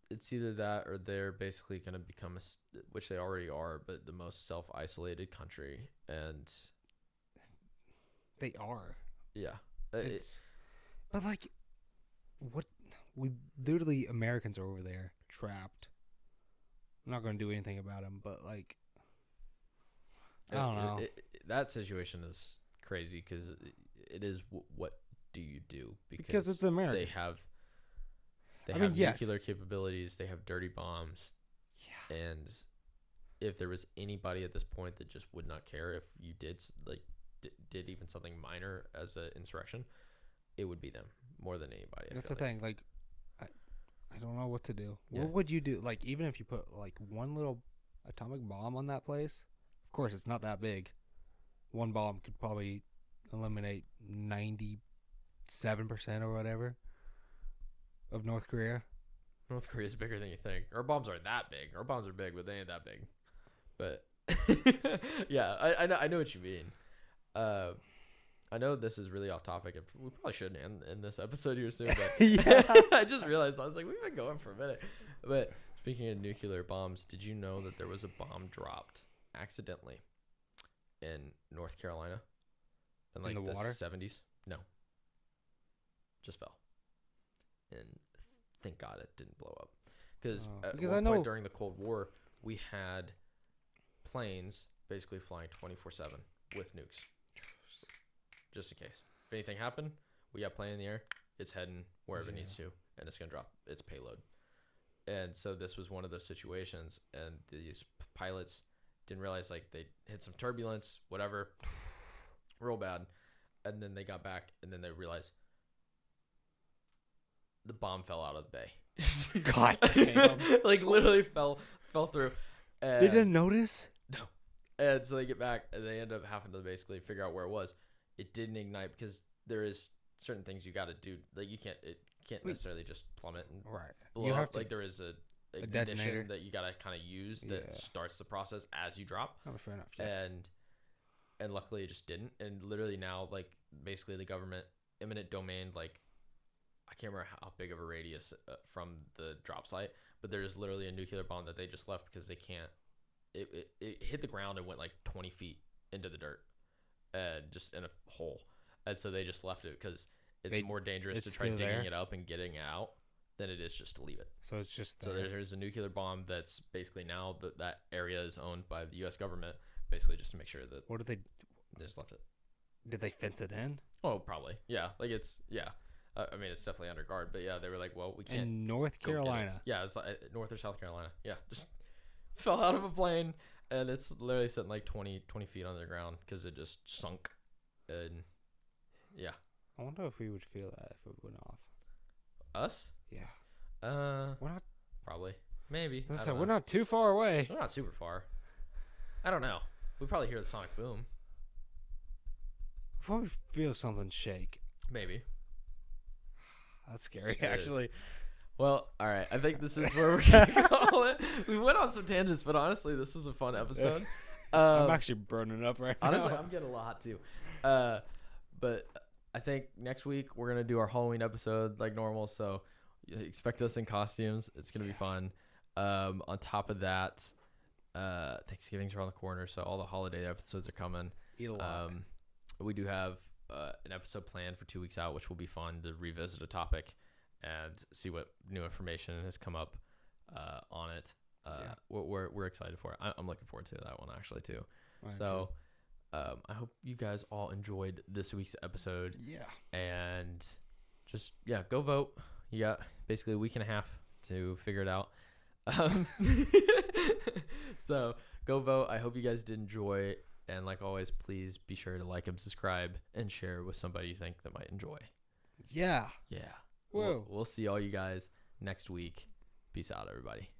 It's either that, or they're basically going to become, which they already are, but the most self-isolated country, and they are. Yeah, but like, what? We literally, Americans are over there trapped. I'm not going to do anything about them, but like, I don't know. That situation is crazy, because it is. What do you do? Because it's America. They have nuclear capabilities. They have dirty bombs. Yeah. And if there was anybody at this point that just would not care if you did even something minor as an insurrection, it would be them more than anybody. That's the thing. Like, I don't know what to do. Yeah. What would you do? Like, even if you put like one little atomic bomb on that place, of course it's not that big. One bomb could probably eliminate 97% or whatever of North Korea. North Korea is bigger than you think. Our bombs aren't that big. Our bombs are big, but they ain't that big. But yeah, I know what you mean. I know this is really off topic, and we probably shouldn't end this episode here soon. But I just realized, I was like, we've been going for a minute. But speaking of nuclear bombs, did you know that there was a bomb dropped accidentally in North Carolina in like the 70s? No, just fell. And thank God it didn't blow up, because at one point during the Cold War, we had planes basically flying 24/7 with nukes, just in case. If anything happened, we got a plane in the air, it's heading wherever it needs to, and it's gonna drop its payload. And so this was one of those situations, and these pilots didn't realize, like, they hit some turbulence, whatever, real bad, and then they got back, and then they realized the bomb fell out of the bay. God damn. Like, literally fell through. And they didn't notice? No. And so they get back, and they end up having to basically figure out where it was. It didn't ignite, because there is certain things you got to do. Like, it can't necessarily just plummet and blow you up. Have to, like, there is a detonator condition that you got to kind of use that starts the process as you drop. Oh, fair enough. Yes. And luckily it just didn't. And literally now, like, basically the government, eminent domain, like, I can't remember how big of a radius from the drop site, but there's literally a nuclear bomb that they just left because they can't. It hit the ground and went like 20 feet into the dirt, and just in a hole. And so they just left it because it's more dangerous to try digging it up and getting it out than it is just to leave it. So it's just so there's a nuclear bomb that's basically now that area is owned by the U.S. government, basically just to make sure that. What did they just left it? Did they fence it in? Oh, probably. Yeah, like it's I mean, it's definitely under guard, but yeah, they were like, well, we can't. In North Carolina. Yeah, it's like North or South Carolina. Yeah, just fell out of a plane, and it's literally sitting like 20 feet on the ground because it just sunk. And yeah. I wonder if we would feel that if it went off. Us? Yeah. We're not. Probably. Maybe. I Listen, don't we're know. not too far away. We're not super far. I don't know. We probably hear the sonic boom. Before we feel something shake. Maybe. That's scary, It actually. is. Well, all right. I think this is where we're gonna call it. We went on some tangents, but honestly, this was a fun episode. I'm actually burning up right now. Honestly, I'm getting a lot hot too. But I think next week we're gonna do our Halloween episode like normal. So expect us in costumes. It's gonna be fun. On top of that, Thanksgiving's around the corner, so all the holiday episodes are coming. Eat a lot. We do have an episode planned for 2 weeks out, which will be fun to revisit a topic and see what new information has come up on it. We're excited for it. I'm looking forward to that one actually too. So I hope you guys all enjoyed this week's episode. Yeah. And just go vote. You got basically a week and a half to figure it out. So go vote. I hope you guys did enjoy it. And like always, please be sure to like and subscribe and share with somebody you think that might enjoy. Yeah. Yeah. Whoa. We'll see all you guys next week. Peace out, everybody.